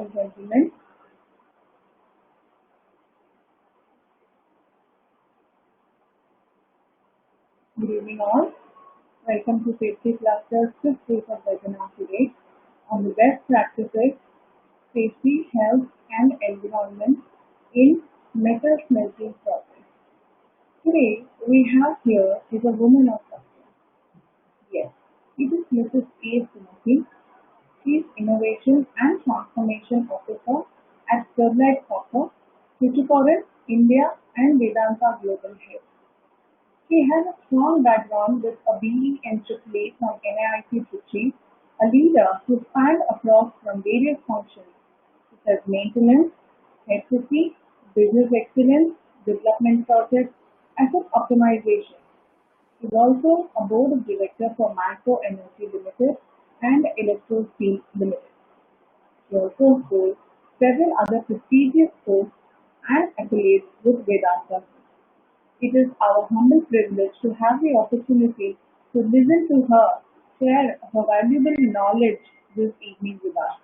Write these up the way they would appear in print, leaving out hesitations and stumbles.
and gentlemen, good evening all. Welcome to Safety Cluster's fifth phase of webinar today on the best practices, safety, health and environment in metal smelting process. Today we have here is a woman of success. Yes, it is Mrs. A.Sumathi. She is Innovation and Transformation Officer at Sterlite Copper, Tuticorin, India and Vedanta Global Health. He has a strong background with a BE and AAA from NIT Trichy, a leader who spanned across from various functions such as maintenance, HSE, business excellence, development projects, asset optimization. He is also a board of director for Manco Energy Limited and Electro Steel Limited. He also holds several other prestigious posts and accolades with Vedanta. It is our humble privilege to have the opportunity to listen to her share her valuable knowledge this evening with us.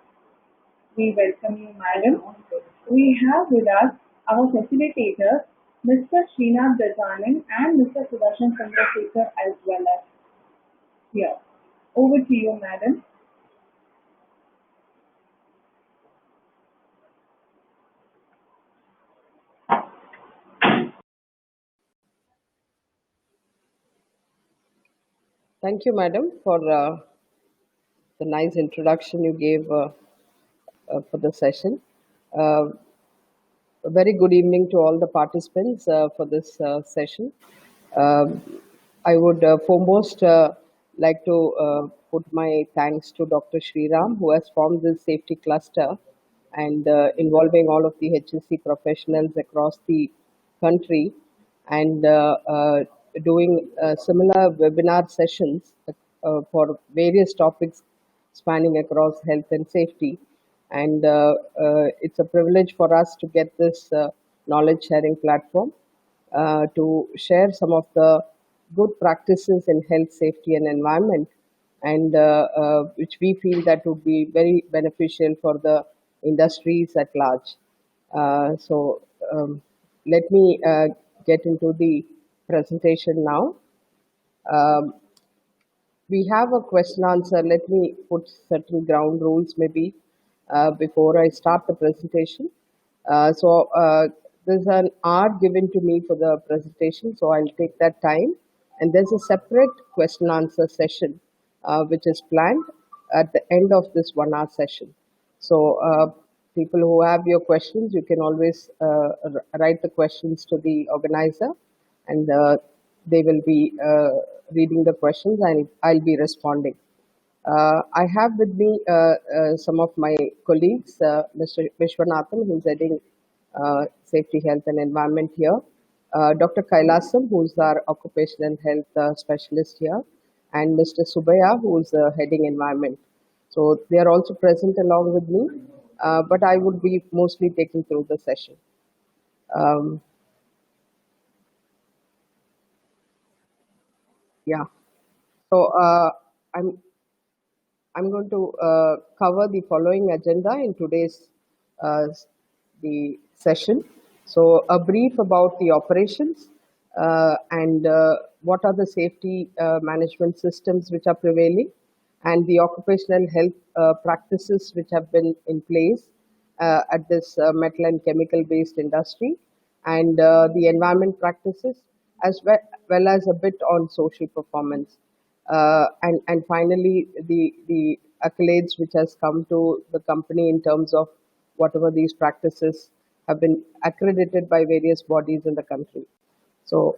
We welcome you, madam. We have with us our facilitators, Mr. Srinath Dajanan and Mr. Sudarshan Chandrasekhar as well as here. Over to you, madam. Thank you, madam, for the nice introduction you gave for the session. Uh, a very good evening to all the participants for this session. Um, I would foremost like to put my thanks to Dr. Sriram, who has formed this safety cluster and involving all of the HSC professionals across the country and doing similar webinar sessions for various topics spanning across health and safety. And it's a privilege for us to get this knowledge sharing platform to share some of the good practices in health, safety, and environment, and which we feel that would be very beneficial for the industries at large. So let me get into the presentation now. Um, we have a question answer. Let me put certain ground rules maybe before I start the presentation. So there's an hour given to me for the presentation, so I'll take that time. And there's a separate question answer session which is planned at the end of this 1 hour session. So people who have your questions, you can always write the questions to the organizer, and they will be reading the questions and I'll be responding. I have with me some of my colleagues, Mr. Vishwanathan, who's heading Safety, Health and Environment here, Dr. Kailasam, who's our Occupational Health Specialist here, and Mr. Subaya, who's heading Environment. So they are also present along with me, but I would be mostly taking through the session. Um, yeah. So I'm going to cover the following agenda in today's uh, the session. So a brief about the operations and what are the safety management systems which are prevailing, and the occupational health practices which have been in place at this metal and chemical based industry, and the environment practices, as well as a bit on social performance. And finally, the accolades which has come to the company in terms of whatever these practices have been accredited by various bodies in the country. So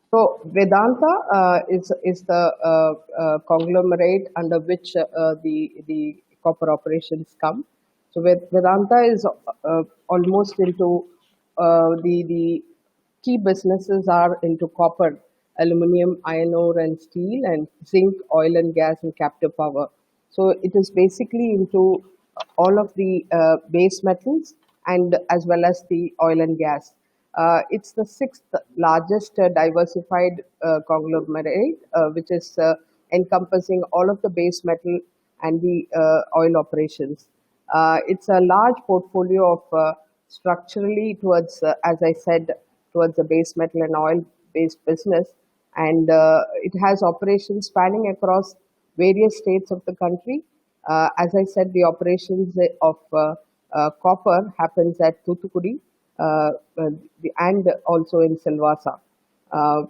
So Vedanta is the conglomerate under which the copper operations come. So Vedanta is almost into the key businesses are into copper, aluminum, iron ore, and steel, and zinc, oil and gas, and captive power. So it is basically into all of the base metals and as well as the oil and gas. It's the sixth largest diversified conglomerate, which is encompassing all of the base metal and the oil operations. It's a large portfolio of structurally towards, as I said, towards the base metal and oil-based business, and it has operations spanning across various states of the country. As I said, the operations of copper happens at Tuticorin and also in Silvassa. Uh,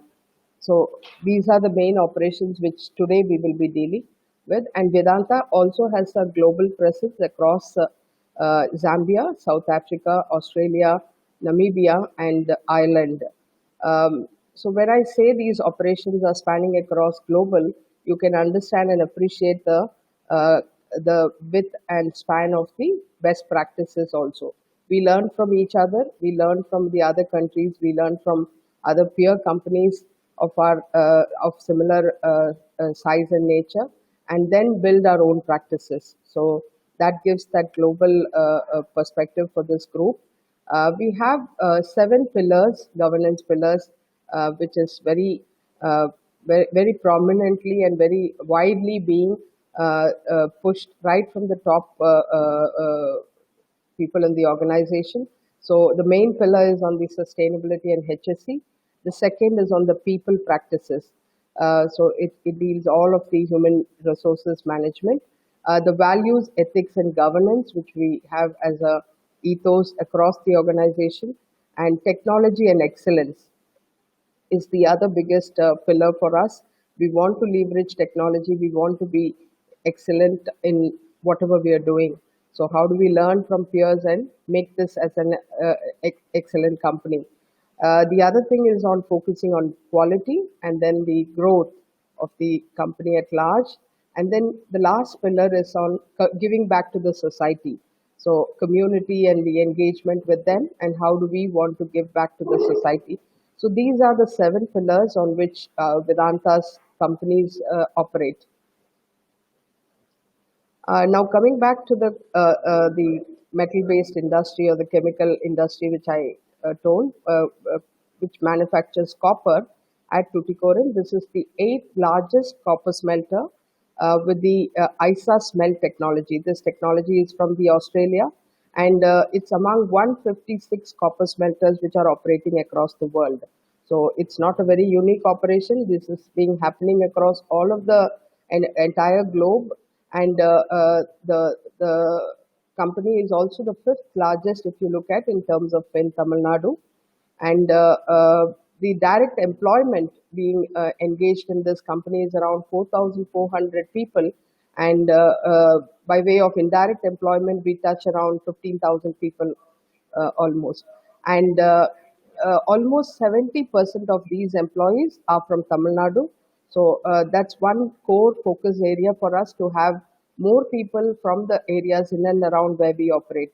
so these are the main operations which today we will be dealing with. And Vedanta also has a global presence across Zambia, South Africa, Australia, Namibia, and Ireland. So when I say these operations are spanning across global, you can understand and appreciate uh, the width and span of the best practices also. We learn from each other, we learn from the other countries, we learn from other peer companies of our of similar size and nature, and then build our own practices. So that gives that global perspective for this group. We have seven pillars, governance pillars, which is very prominently and very widely being pushed right from the top people in the organization. So the main pillar is on the sustainability and HSE. The second is on the people practices. So it deals all of the human resources management, the values, ethics, and governance, which we have as a ethos across the organization, and technology and excellence is the other biggest pillar for us. We want to leverage technology. We want to be excellent in whatever we are doing. So, how do we learn from peers and make this as an excellent company? The other thing is on focusing on quality and then the growth of the company at large. And then the last pillar is on giving back to the society. So, community and the engagement with them, and how do we want to give back to the society. So, these are the seven pillars on which Vedanta's companies operate. Now coming back to the metal-based industry or the chemical industry, which I told, which manufactures copper at Tuticorin. This is the eighth largest copper smelter with the ISA smelt technology. This technology is from the Australia, and it's among 156 copper smelters which are operating across the world. So it's not a very unique operation. This is being happening across all of the entire globe, and the company is also the fifth largest if you look at in terms of in Tamil Nadu, and the direct employment being engaged in this company is around 4,400 people, and by way of indirect employment we touch around 15,000 people almost, and almost 70% of these employees are from Tamil Nadu. So that's one core focus area for us, to have more people from the areas in and around where we operate.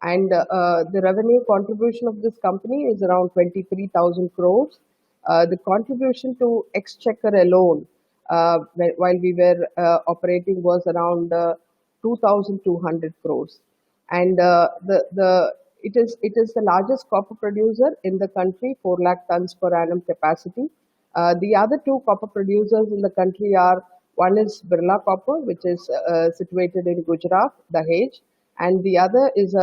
And the revenue contribution of this company is around 23,000 crores. The contribution to exchequer alone, while we were operating, was around 2,200 crores. And it is the largest copper producer in the country, 4 lakh tons per annum capacity. The other two copper producers in the country are, one is Birla Copper, which is situated in Gujarat, Dahej, and the other is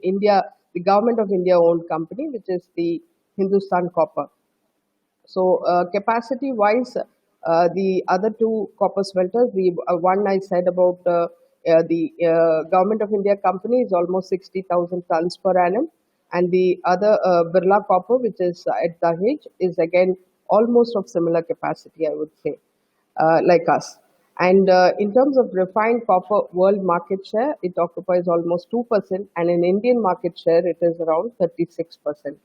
India, the government of India owned company, which is the Hindustan Copper. So capacity-wise, the other two copper smelters, the one I said about the Government of India company is almost 60,000 tons per annum, and the other Birla Copper, which is at Dahej, is again almost of similar capacity, I would say, like us. And in terms of refined copper world market share, it occupies almost 2%, and in Indian market share, it is around 36%.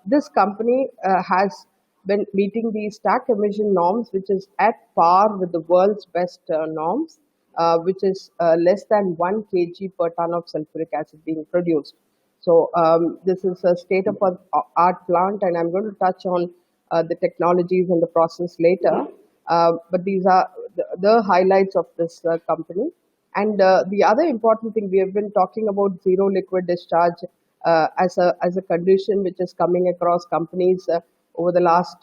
This company has been meeting the stack emission norms, which is at par with the world's best norms, which is less than 1 kg per ton of sulfuric acid being produced. So this is a state of art plant, and I'm going to touch on the technologies and the process later. But these are the highlights of this company. And the other important thing, we have been talking about zero liquid discharge as a condition which is coming across companies over the last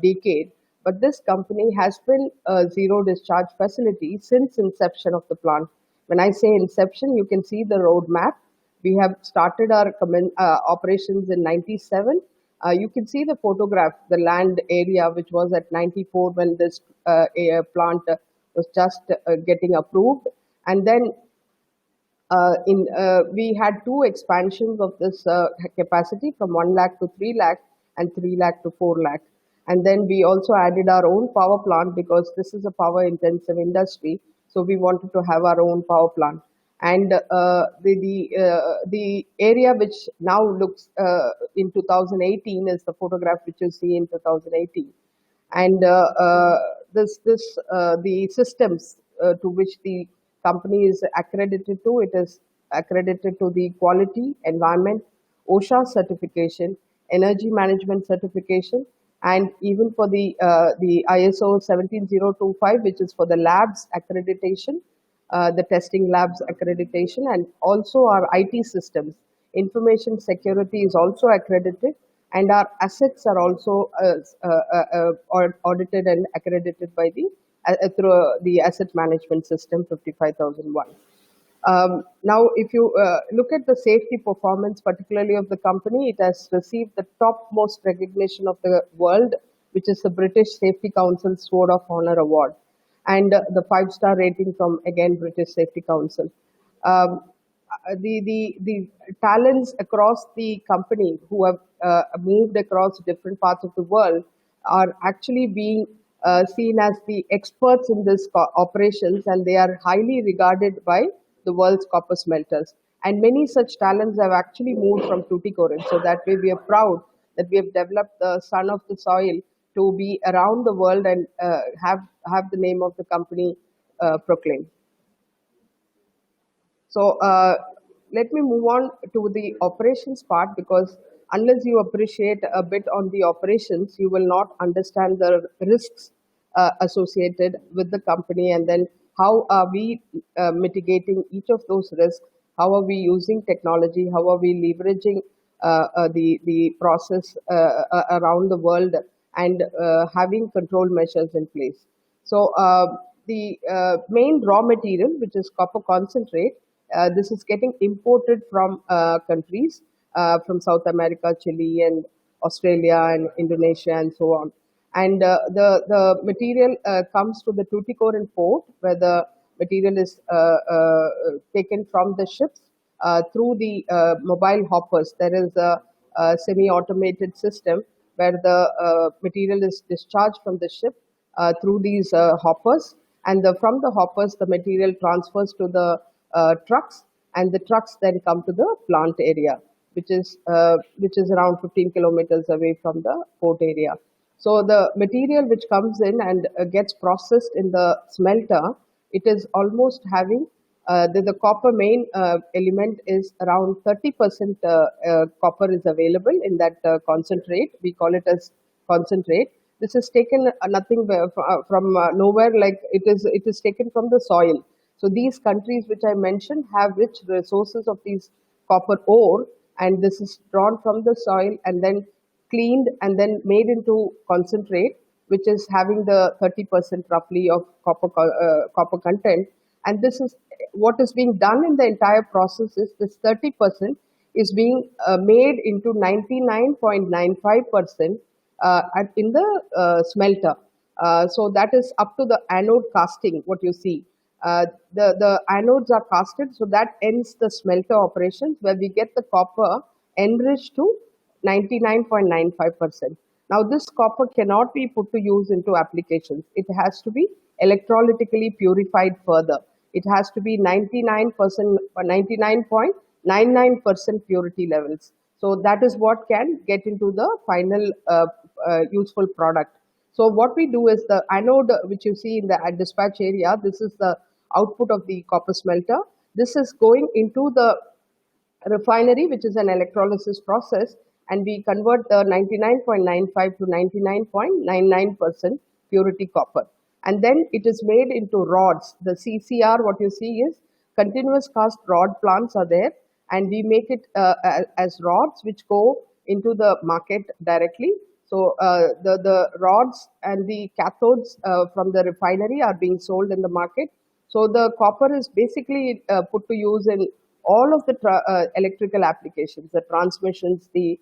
decade. But this company has been a zero discharge facility since inception of the plant. When I say inception, you can see the roadmap. We have started our operations in 97. You can see the photograph, the land area, which was at 94 when this plant was just getting approved. And then we had two expansions of this capacity from 1 lakh to 3 lakh and 3 lakh to 4 lakh. And then we also added our own power plant because this is a power intensive industry. So we wanted to have our own power plant. And the area which now looks in 2018 is the photograph which you see in 2018. And the systems to which the company is accredited to, it is accredited to the quality, environment, OSHA certification, energy management certification, and even for the ISO 17025, which is for the labs accreditation, the testing labs accreditation, and also our IT systems. Information security is also accredited, and our assets are also audited and accredited by the through the asset management system 55001. Now, if you look at the safety performance, particularly of the company, it has received the topmost recognition of the world, which is the British Safety Council Sword of Honor Award, and the 5-star rating from, again, British Safety Council. The talents across the company who have moved across different parts of the world are actually being seen as the experts in this operations, and they are highly regarded by the world's copper smelters. And many such talents have actually moved from Tuticorin. So that way we are proud that we have developed the son of the soil to be around the world and have the name of the company proclaimed. So let me move on to the operations part, because unless you appreciate a bit on the operations, you will not understand the risks associated with the company, and then how are we mitigating each of those risks, how are we using technology, how are we leveraging the process around the world, and having control measures in place. So the main raw material, which is copper concentrate, this is getting imported from countries from South America, Chile, and Australia, and Indonesia, and so on. And the material comes to the Tuticorin port, where the material is taken from the ships through the mobile hoppers. There is a semi-automated system where the material is discharged from the ship through these hoppers, and from the hoppers the material transfers to the trucks, and the trucks then come to the plant area, which is around 15 kilometers away from the port area. So the material which comes in and gets processed in the smelter, it is almost having the copper main element is around 30% copper is available in that concentrate. We call it as concentrate. This is taken nothing from nowhere, like it is taken from the soil. So these countries which I mentioned have rich resources of these copper ore, and this is drawn from the soil and then cleaned and then made into concentrate, which is having the 30% roughly of copper content. And this is what is being done in the entire process is this 30% is being made into 99.95% in the smelter. So that is up to the anode casting, what you see. The anodes are casted, so that ends the smelter operations, where we get the copper enriched to 99.95%. Now, this copper cannot be put to use into applications. It has to be electrolytically purified further. It has to be 99%, 99.99% purity levels. So that is what can get into the final useful product. So what we do is the anode, which you see in the dispatch area, this is the output of the copper smelter. This is going into the refinery, which is an electrolysis process, and we convert the 99.95 to 99.99% purity copper. And then it is made into rods. The CCR, what you see is continuous cast rod plants are there, and we make it as rods which go into the market directly. So the rods and the cathodes from the refinery are being sold in the market. So the copper is basically put to use in all of the electrical applications, the transmissions, the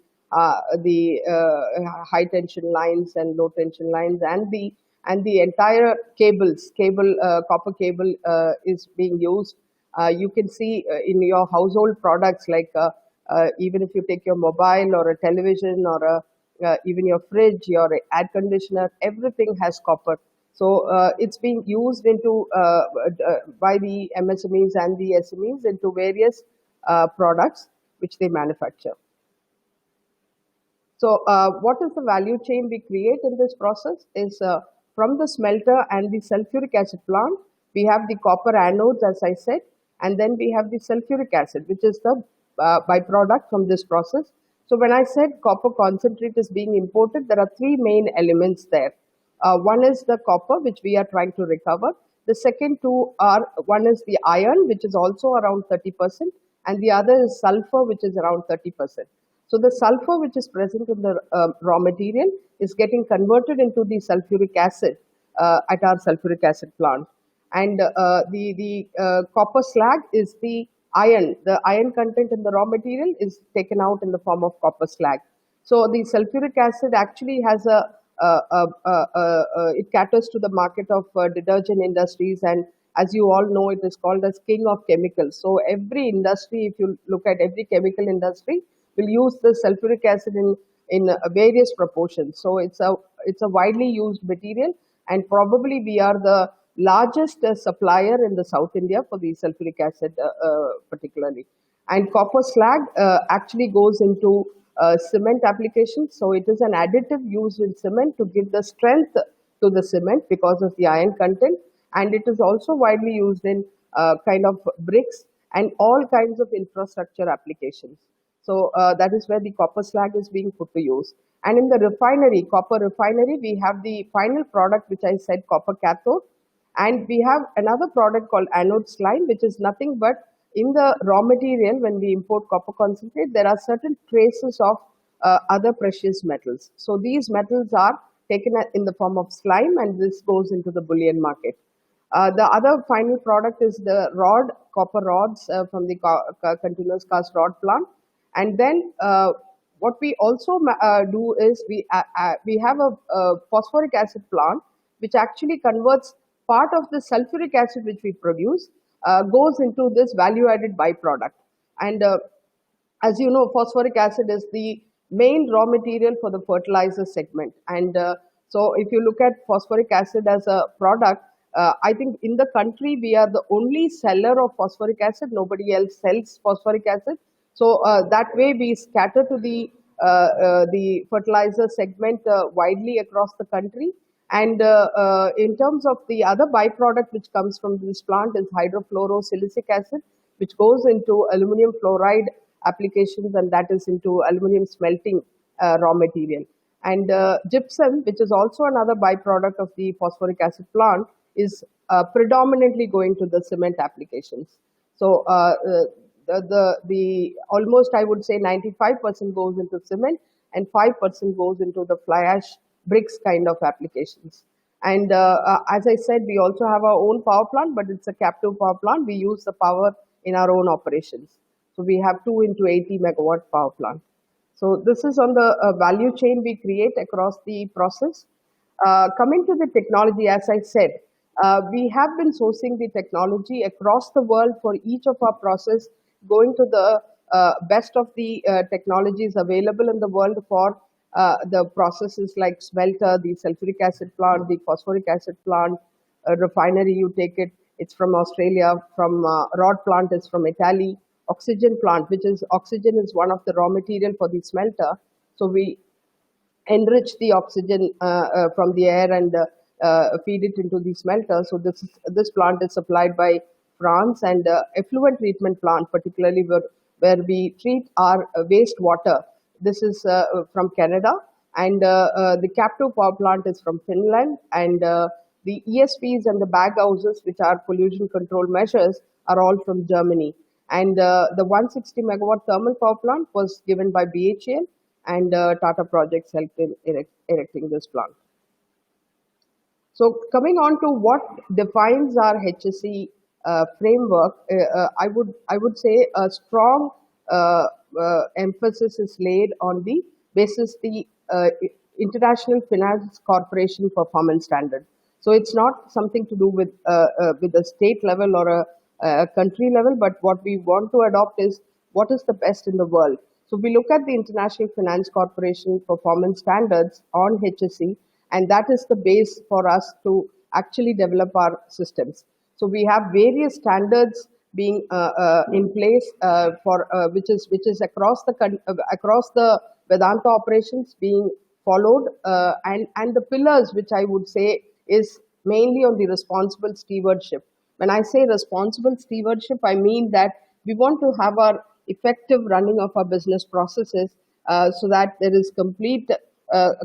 high tension lines and low tension lines, and the entire cable copper cable is being used. You can see in your household products like even if you take your mobile or a television or even your fridge, your air conditioner, everything has copper. So it's being used into by the MSMEs and the SMEs into various products which they manufacture. So, what is the value chain we create in this process is from the smelter and the sulfuric acid plant, we have the copper anodes, as I said, and then we have the sulfuric acid, which is the byproduct from this process. So, when I said copper concentrate is being imported, there are three main elements there. One is the copper, which we are trying to recover. The second two are one is the iron, which is also around 30%, and the other is sulfur, which is around 30%. So the sulfur which is present in the raw material is getting converted into the sulfuric acid at our sulfuric acid plant. And the copper slag is the iron. The iron content in the raw material is taken out in the form of copper slag. So the sulfuric acid actually has it caters to the market of detergent industries, and as you all know, it is called as king of chemicals. So every industry, if you look at every chemical industry, will use the sulfuric acid in various proportions. So it's a widely used material, and probably we are the largest supplier in the South India for the sulfuric acid particularly. And copper slag actually goes into cement applications. So it is an additive used in cement to give the strength to the cement because of the iron content. And it is also widely used in kind of bricks and all kinds of infrastructure applications. So that is where the copper slag is being put to use. And in the refinery, copper refinery, we have the final product, which I said copper cathode. And we have another product called anode slime, which is nothing but in the raw material, when we import copper concentrate, there are certain traces of other precious metals. So these metals are taken in the form of slime, and this goes into the bullion market. The other final product is the rod, copper rods from the continuous cast rod plant. And then what we also do is we have a phosphoric acid plant which actually converts part of the sulfuric acid which we produce goes into this value added byproduct. And as you know, phosphoric acid is the main raw material for the fertilizer segment. And so if you look at phosphoric acid as a product, I think in the country we are the only seller of phosphoric acid. Nobody else sells phosphoric acid. So that way we scatter to the fertilizer segment widely across the country. And in terms of the other byproduct which comes from this plant is hydrofluorosilicic acid, which goes into aluminum fluoride applications, and that is into aluminum smelting raw material. And gypsum, which is also another byproduct of the phosphoric acid plant, is predominantly going to the cement applications. So the almost I would say 95% goes into cement and 5% goes into the fly ash bricks kind of applications. And as I said, we also have our own power plant, but it's a captive power plant. We use the power in our own operations. So we have 2 into 80 megawatt power plant. So this is on the value chain we create across the process. Coming to the technology, as I said, we have been sourcing the technology across the world for each of our process, going to the best of the technologies available in the world for the processes like smelter, the sulfuric acid plant, the phosphoric acid plant, refinery, you take it, it's from Australia, from rod plant is from Italy, oxygen plant, which is oxygen is one of the raw material for the smelter. So we enrich the oxygen from the air and feed it into the smelter. So this plant is supplied by France, and effluent treatment plant, particularly where we treat our wastewater. This is from Canada, and the captive power plant is from Finland, and the ESPs and the bag houses, which are pollution control measures, are all from Germany. And the 160 megawatt thermal power plant was given by BHEL, and Tata Projects helped in erecting this plant. So coming on to what defines our HSE framework, I would say a strong emphasis is laid on the basis the International Finance Corporation performance standard. So it's not something to do with a state level or a country level, but what we want to adopt is what is the best in the world. So we look at the International Finance Corporation performance standards on HSE, and that is the base for us to actually develop our systems. So we have various standards being in place for which is across the Vedanta operations being followed, and the pillars which I would say is mainly on the responsible stewardship. When I say responsible stewardship, I mean that we want to have our effective running of our business processes so that there is complete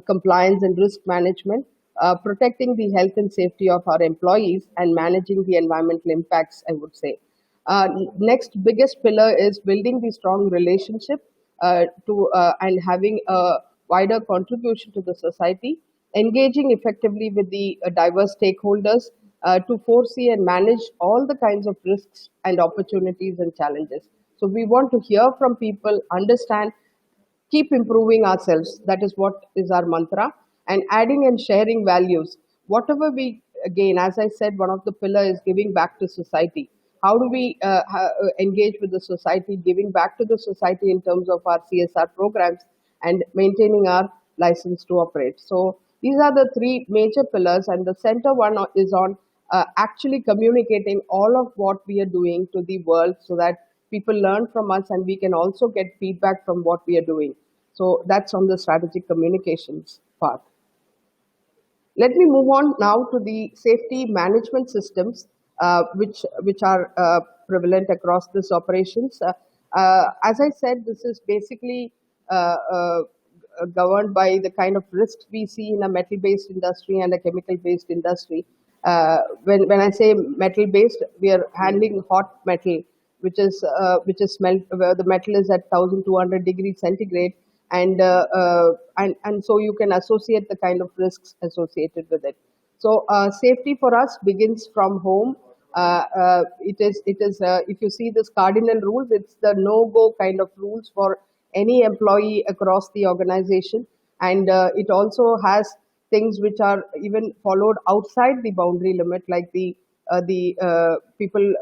compliance and risk management, protecting the health and safety of our employees, and managing the environmental impacts, I would say. Next biggest pillar is building the strong relationship to and having a wider contribution to the society, engaging effectively with the diverse stakeholders to foresee and manage all the kinds of risks and opportunities and challenges. So we want to hear from people, understand, keep improving ourselves. That is what is our mantra. And adding and sharing values. Whatever we gain, as I said, one of the pillars is giving back to society. How do we engage with the society, giving back to the society in terms of our CSR programs and maintaining our license to operate? So these are the three major pillars, and the center one is on actually communicating all of what we are doing to the world so that people learn from us and we can also get feedback from what we are doing. So that's on the strategic communications part. Let me move on now to the safety management systems, which are prevalent across these operations. As I said, this is basically governed by the kind of risks we see in a metal-based industry and a chemical-based industry. When I say metal-based, we are handling hot metal, which is where the metal is at 1,200 degrees centigrade, and so you can associate the kind of risks associated with it. So safety for us begins from home. It is if you see this cardinal rules, it's the no-go kind of rules for any employee across the organization, and it also has things which are even followed outside the boundary limit, like the people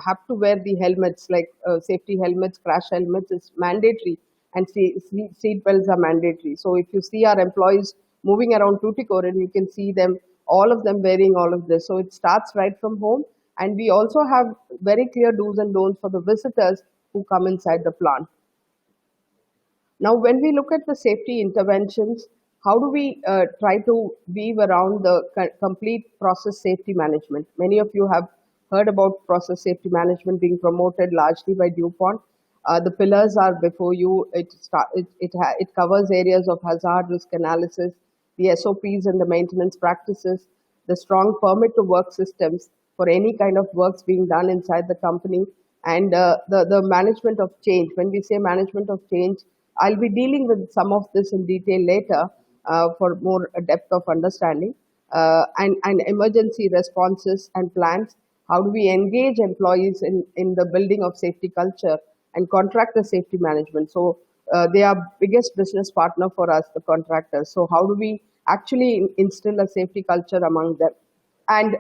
have to wear the helmets, like safety helmets, crash helmets is mandatory, and seat belts are mandatory. So if you see our employees moving around Tuticorin, you can see them, all of them wearing all of this. So it starts right from home, and we also have very clear do's and don'ts for the visitors who come inside the plant. Now, when we look at the safety interventions, how do we try to weave around the complete process safety management? Many of you have heard about process safety management being promoted largely by DuPont. The pillars are before you. It covers areas of hazard risk analysis, the SOPs and the maintenance practices, the strong permit to work systems for any kind of works being done inside the company, and the management of change. When we say management of change, I'll be dealing with some of this in detail later for more depth of understanding, and emergency responses and plans. How do we engage employees in the building of safety culture, and contractor safety management? So they are biggest business partner for us, the contractors. So how do we actually instill a safety culture among them? And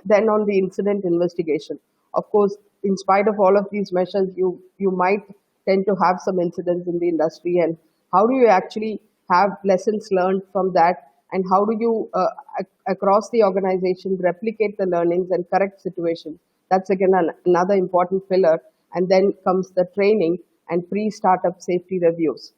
then on the incident investigation, of course, in spite of all of these measures, you might tend to have some incidents in the industry, and how do you actually have lessons learned from that, and how do you across the organization replicate the learnings and correct situations? That's again another important pillar. And then comes the training and pre-startup safety reviews.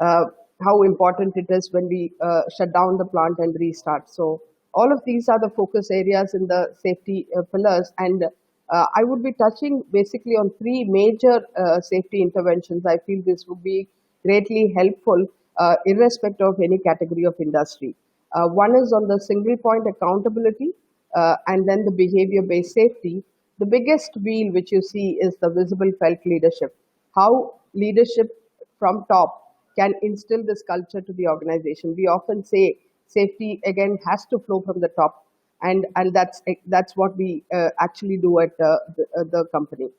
uh, how important it is when we shut down the plant and restart. So all of these are the focus areas in the safety pillars, and I would be touching basically on three major safety interventions. I feel this would be greatly helpful, irrespective of any category of industry. One is on the single point accountability, and then the behavior based safety. the biggest wheel which you see is the visible felt leadership. How leadership from top can instill this culture to the organization. We often say safety again has to flow from the top, and that's what we actually do at the company.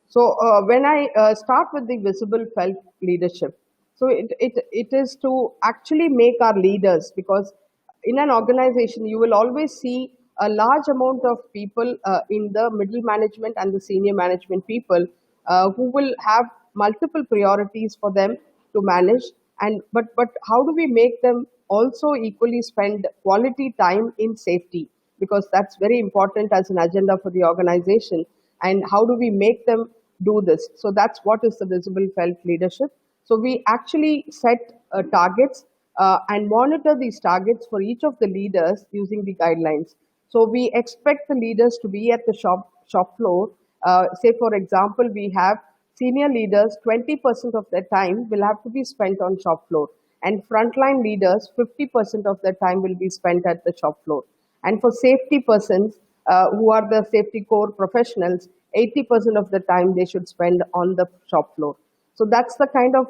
So when I start with the visible felt leadership, so it is to actually make our leaders, because in an organization you will always see a large amount of people in the middle management and the senior management people who will have multiple priorities for them to manage, and but how do we make them also equally spend quality time in safety, because that's very important as an agenda for the organization, and how do we make them do this? So that's what is the visible felt leadership. So we actually set targets and monitor these targets for each of the leaders using the guidelines. So we expect the leaders to be at the shop floor. Say for example, we have senior leaders, 20% of their time will have to be spent on shop floor, and frontline leaders, 50% of their time will be spent at the shop floor. And for safety persons, who are the safety core professionals, 80% of the time they should spend on the shop floor. So that's the kind of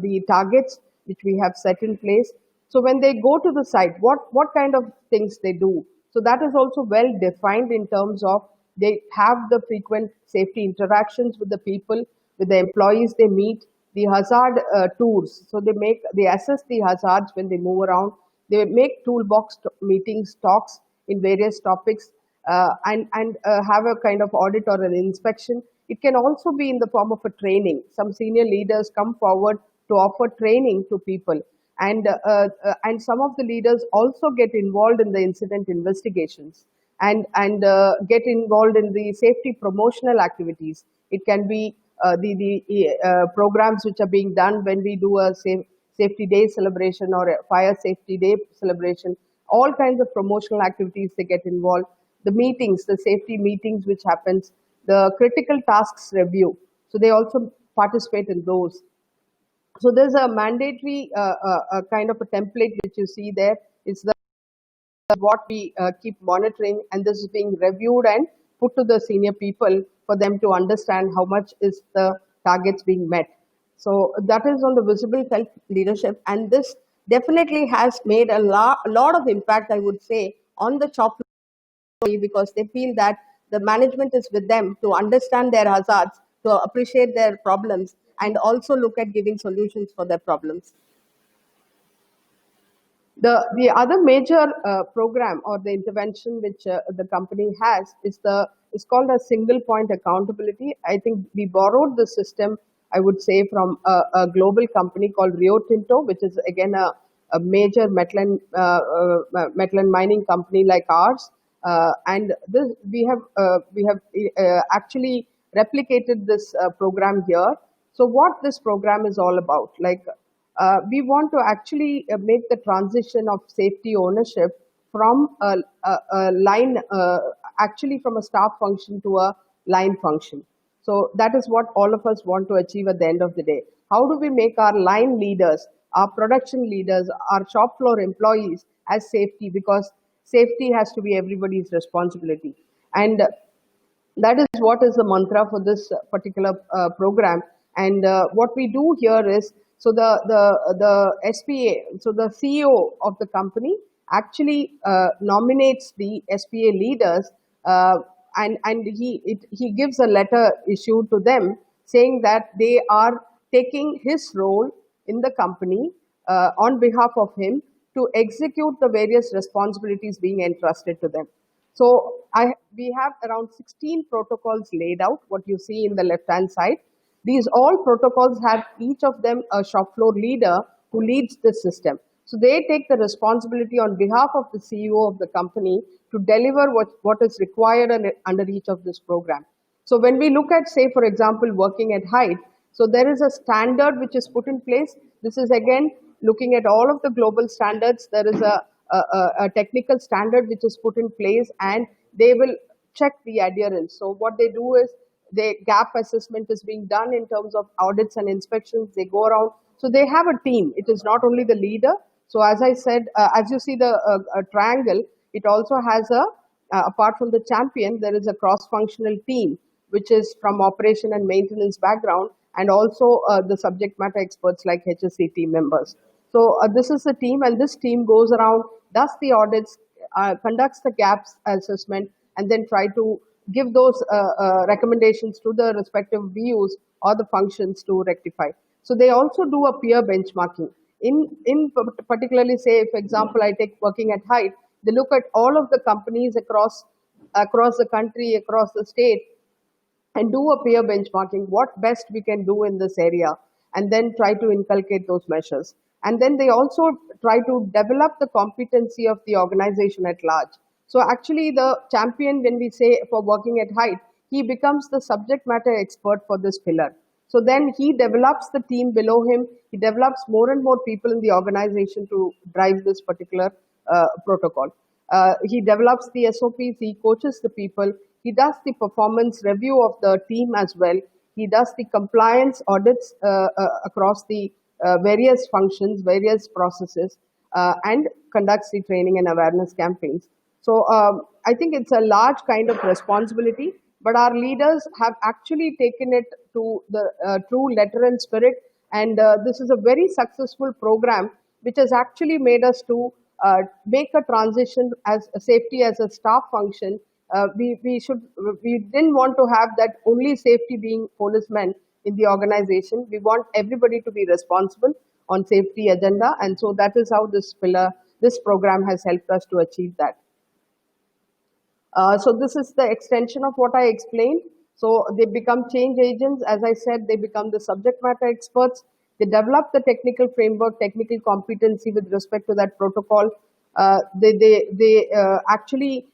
the targets which we have set in place. So when they go to the site, what kind of things they do? So that is also well defined in terms of they have the frequent safety interactions with the people, with the employees they meet, the hazard tours. So they assess the hazards when they move around. They make toolbox meetings, talks in various topics, and have a kind of audit or an inspection. It can also be in the form of a training. Some senior leaders come forward to offer training to people, and some of the leaders also get involved in the incident investigations, and get involved in the safety promotional activities. It can be the programs which are being done when we do a safety day celebration or a fire safety day celebration. All kinds of promotional activities they get involved. The meetings, the safety meetings which happens, the critical tasks review. So they also participate in those. So there's a mandatory kind of a template which you see there. It's the what we keep monitoring, and this is being reviewed and put to the senior people for them to understand how much is the targets being met. So that is on the visible felt leadership, and this definitely has made a lot of impact, I would say, on the shop floor, because they feel that the management is with them to understand their hazards, to appreciate their problems, and also look at giving solutions for their problems. The other major program or the intervention which the company has is called a single point accountability. I think we borrowed the system, I would say, from a global company called Rio Tinto, which is again a major metal and mining company like ours. And this we have actually replicated this program here. So what this program is all about, like we want to actually make the transition of safety ownership from a line, actually from a staff function to a line function. So that is what all of us want to achieve at the end of the day. How do we make our line leaders, our production leaders, our shop floor employees as safety? Because safety has to be everybody's responsibility. And that is what is the mantra for this particular program. And what we do here is, so the SPA, so the CEO of the company actually nominates the SPA leaders, and he gives a letter issued to them saying that they are taking his role in the company on behalf of him to execute the various responsibilities being entrusted to them. So we have around 16 protocols laid out, what you see in the left-hand side. These all protocols have each of them a shop floor leader who leads the system. So they take the responsibility on behalf of the CEO of the company to deliver what is required under each of this program. So when we look at, say, for example, working at height, so there is a standard which is put in place. This is again looking at all of the global standards. There is a technical standard which is put in place, and they will check the adherence. So what they do is the gap assessment is being done in terms of audits and inspections. They go around. So they have a team. It is not only the leader. So as I said, as you see the triangle, it also has apart from the champion, there is a cross-functional team, which is from operation and maintenance background, and also the subject matter experts like HSC team members. So this is a team, and this team goes around, does the audits, conducts the gaps assessment, and then try to give those recommendations to the respective views or the functions to rectify. So they also do a peer benchmarking. In particularly, say, for example, I take working at height, they look at all of the companies across the country, across the state, and do a peer benchmarking, what best we can do in this area, and then try to inculcate those measures. And then they also try to develop the competency of the organization at large. So actually the champion, when we say for working at height, he becomes the subject matter expert for this pillar. So then he develops the team below him, he develops more and more people in the organization to drive this particular protocol. He develops the SOPs, he coaches the people, he does the performance review of the team as well, he does the compliance audits across the various functions, various processes, and conducts the training and awareness campaigns. So I think it's a large kind of responsibility, but our leaders have actually taken it to the true letter and spirit, and this is a very successful program which has actually made us to make a transition as a safety as a staff function. We didn't want to have that only safety being policemen in the organization. We want everybody to be responsible on safety agenda, and so that is how this program has helped us to achieve that. So this is the extension of what I explained. So they become change agents. As I said, they become the subject matter experts. They develop the technical framework, technical competency with respect to that protocol. They actually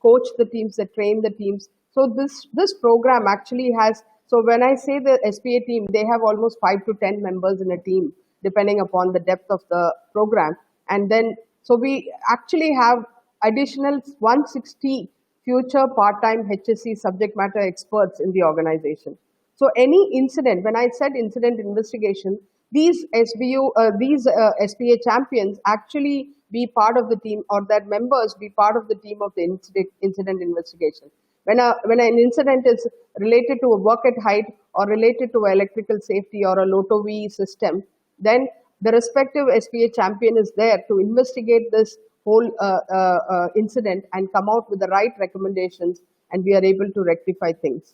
coach the teams, they train the teams. So this program actually has, so when I say the SPA team, they have almost 5 to 10 members in a team, depending upon the depth of the program. And then, so we actually have additional 160 future part-time HSC subject matter experts in the organization. So any incident, when I said incident investigation, these SPA champions actually be part of the team, or that members be part of the team of the incident investigation. When an incident is related to a work at height or related to electrical safety or a LOTO-V system, then the respective SPA champion is there to investigate this whole incident and come out with the right recommendations, and we are able to rectify things.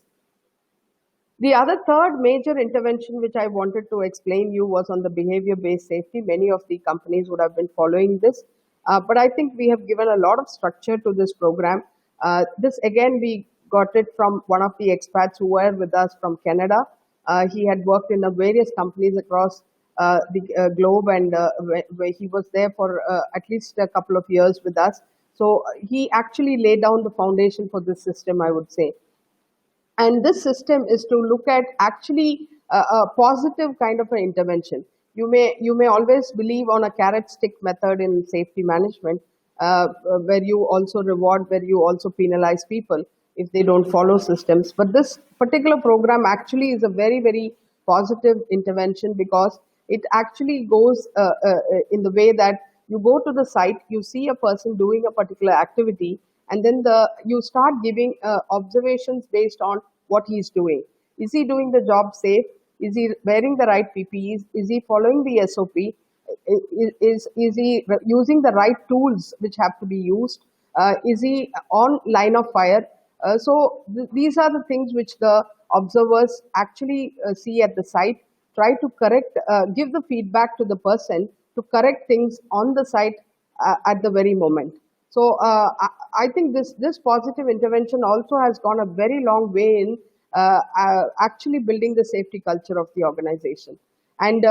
The other third major intervention which I wanted to explain you was on the behavior-based safety. Many of the companies would have been following this, but I think we have given a lot of structure to this program. This again, we got it from one of the expats who were with us from Canada. He had worked in various companies across the globe, and where he was there for at least a couple of years with us. So he actually laid down the foundation for this system, I would say. And this system is to look at actually a positive kind of an intervention. You may always believe on a carrot stick method in safety management, where you also reward, where you also penalize people if they don't follow systems. But this particular program actually is a very, very positive intervention, because it actually goes in the way that you go to the site, you see a person doing a particular activity, and then you start giving observations based on what he's doing. Is he doing the job safe? Is he wearing the right PPEs? Is he following the SOP? Is he using the right tools which have to be used? Is he on line of fire? These are the things which the observers actually see at the site, try to correct, give the feedback to the person to correct things on the site at the very moment. So I think this positive intervention also has gone a very long way in actually building the safety culture of the organization. And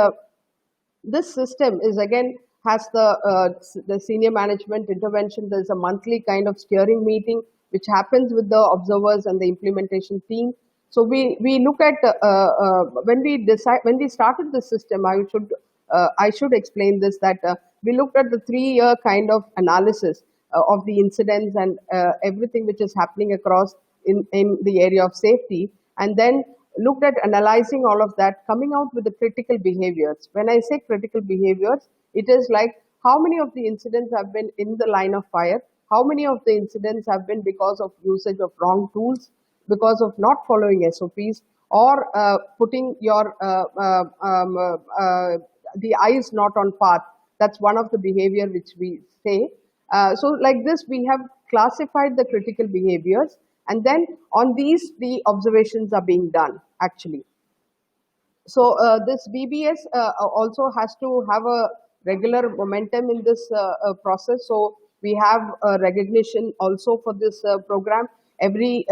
this system is again has the senior management intervention. There's a monthly kind of steering meeting which happens with the observers and the implementation team. So we look at when we started the system. I should explain this, that we looked at the 3-year kind of analysis of the incidents and everything which is happening across in the area of safety, and then looked at analyzing all of that, coming out with the critical behaviors. When I say critical behaviors, it is like how many of the incidents have been in the line of fire, how many of the incidents have been because of usage of wrong tools, because of not following SOPs, or putting your the eyes not on path. That's one of the behavior which we say. So like this, we have classified the critical behaviors, and then on these, the observations are being done actually. So this BBS also has to have a regular momentum in this process. So we have recognition also for this program. Every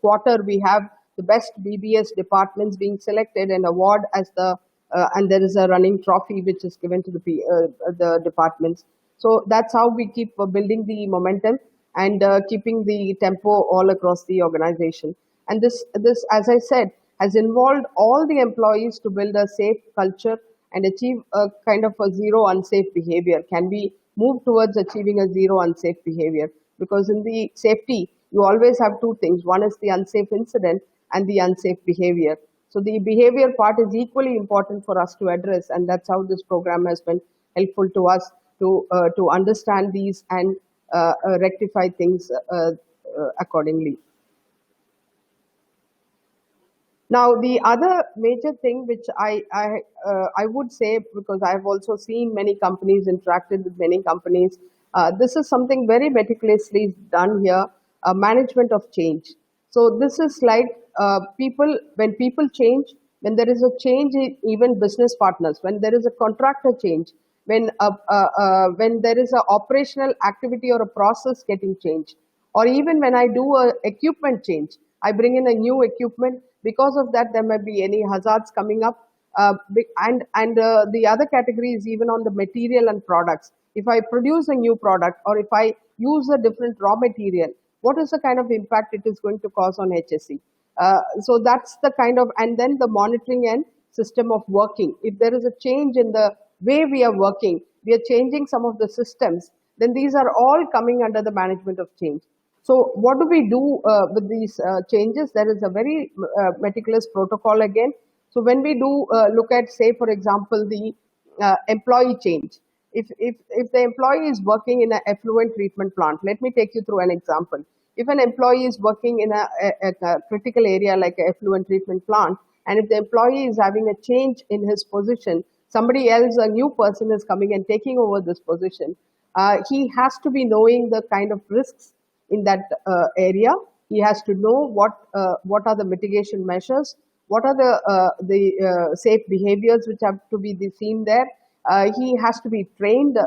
quarter we have the best BBS departments being selected and award as the and there is a running trophy which is given to the departments. So that's how we keep building the momentum and keeping the tempo all across the organization. And this, as I said, has involved all the employees to build a safe culture and achieve a kind of a zero unsafe behavior. Can we move towards achieving a zero unsafe behavior? Because in the safety, you always have two things. One is the unsafe incident and the unsafe behavior. So the behavior part is equally important for us to address, and that's how this program has been helpful to us to understand these and rectify things accordingly. Now, the other major thing which I would say, because I've also seen many companies, interacted with many companies, this is something very meticulously done here, management of change. So this is like when people change, when there is a change in even business partners, when there is a contractor change, when there is a operational activity or a process getting changed, or even when I do a equipment change, I bring in a new equipment. Because of that, there may be any hazards coming up. And the other category is even on the material and products. If I produce a new product or if I use a different raw material, what is the kind of impact it is going to cause on HSE? So that's the kind of, and then the monitoring and system of working. If there is a change in the way we are working, we are changing some of the systems, then these are all coming under the management of change. So what do we do with these changes? There is a very meticulous protocol again. So when we do look at, say, for example, the employee change, if the employee is working in an effluent treatment plant, let me take you through an example. If an employee is working in a critical area like an effluent treatment plant, and if the employee is having a change in his position, somebody else, a new person is coming and taking over this position, he has to be knowing the kind of risks in that area. He has to know what are the mitigation measures, what are the safe behaviors which have to be seen there. He has to be trained.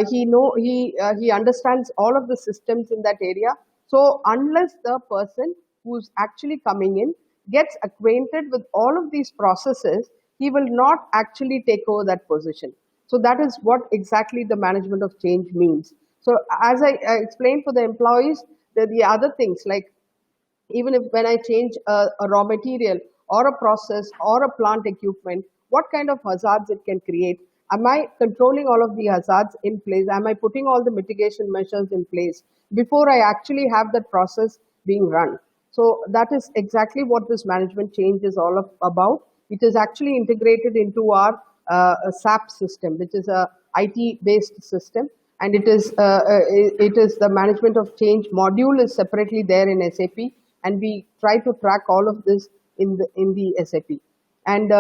He understands all of the systems in that area. So unless the person who's actually coming in gets acquainted with all of these processes, he will not actually take over that position. So that is what exactly the management of change means. So as I explained for the employees, the other things like even if when I change a raw material or a process or a plant equipment, what kind of hazards it can create? Am I controlling all of the hazards in place? Am I putting all the mitigation measures in place before I actually have that process being run? So that is exactly what this management change is all about. It is actually integrated into our SAP system, which is a IT-based system, and it is the management of change module is separately there in SAP, and we try to track all of this in the SAP. And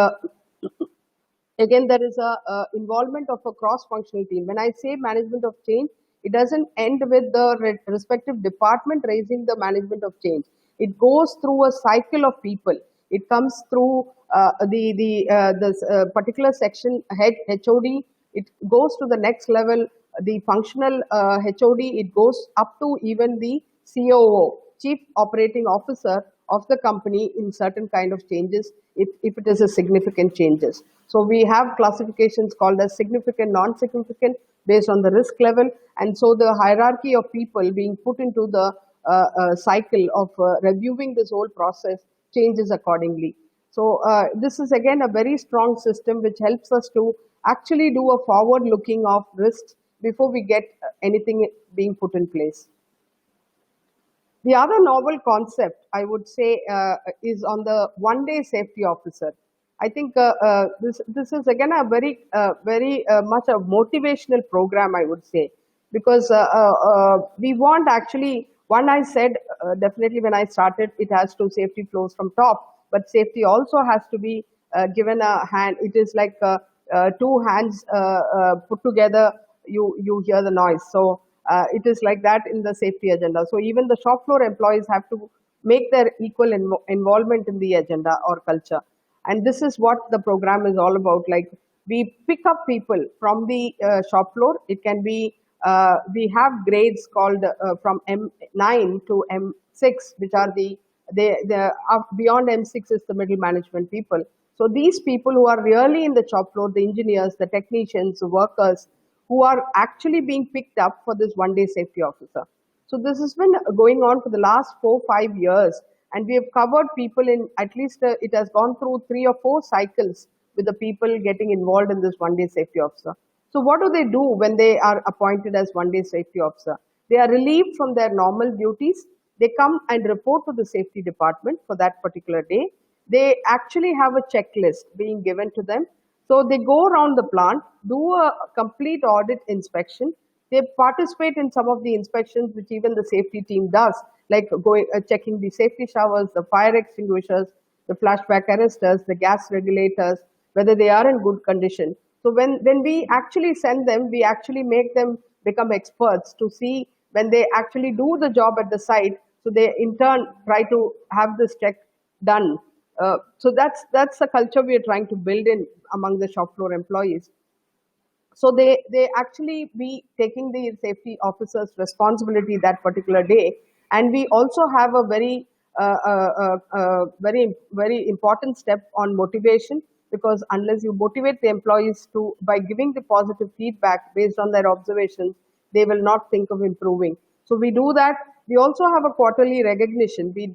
again, there is a involvement of a cross-functional team. When I say management of change, it doesn't end with the respective department raising the management of change. It goes through a cycle of people. It comes through the particular section head HOD. It goes to the next level, the functional HOD. It goes up to even the COO, Chief Operating Officer of the company in certain kind of changes, if it is a significant changes. So we have classifications called as significant, non-significant based on the risk level. And so the hierarchy of people being put into the cycle of reviewing this whole process changes accordingly. So this is again a very strong system which helps us to actually do a forward looking of risks before we get anything being put in place. The other novel concept, I would say, is on the one-day safety officer. I think this is again a very much a motivational program, I would say. because we want actually, one I said, definitely when I started, it has to safety flows from top, but safety also has to be given a hand. It is like two hands put together, you hear the noise. So it is like that in the safety agenda. So even the shop floor employees have to make their equal involvement in the agenda or culture. And this is what the program is all about. Like, we pick up people from the shop floor. It can be, we have grades called from M9 to M6, which are the beyond M6 is the middle management people. So these people who are really in the shop floor, the engineers, the technicians, the workers, who are actually being picked up for this one day safety officer. So this has been going on for the last 4 5 years, and we have covered people in at least it has gone through 3 or 4 cycles with the people getting involved in this one day safety officer. So what do they do when they are appointed as one day safety officer? They are relieved from their normal duties. They come and report to the safety department for that particular day. They actually have a checklist being given to them. So they go around the plant, do a complete audit inspection. They participate in some of the inspections which even the safety team does, like going checking the safety showers, the fire extinguishers, the flashback arresters, the gas regulators, whether they are in good condition. So when we actually send them, we actually make them become experts to see when they actually do the job at the site. So they in turn try to have this check done. So that's the culture we are trying to build in among the shop floor employees. So they actually be taking the safety officer's responsibility that particular day. And we also have a very important step on motivation, because unless you motivate the employees to by giving the positive feedback based on their observations, they will not think of improving. So we do that. We also have a quarterly recognition. We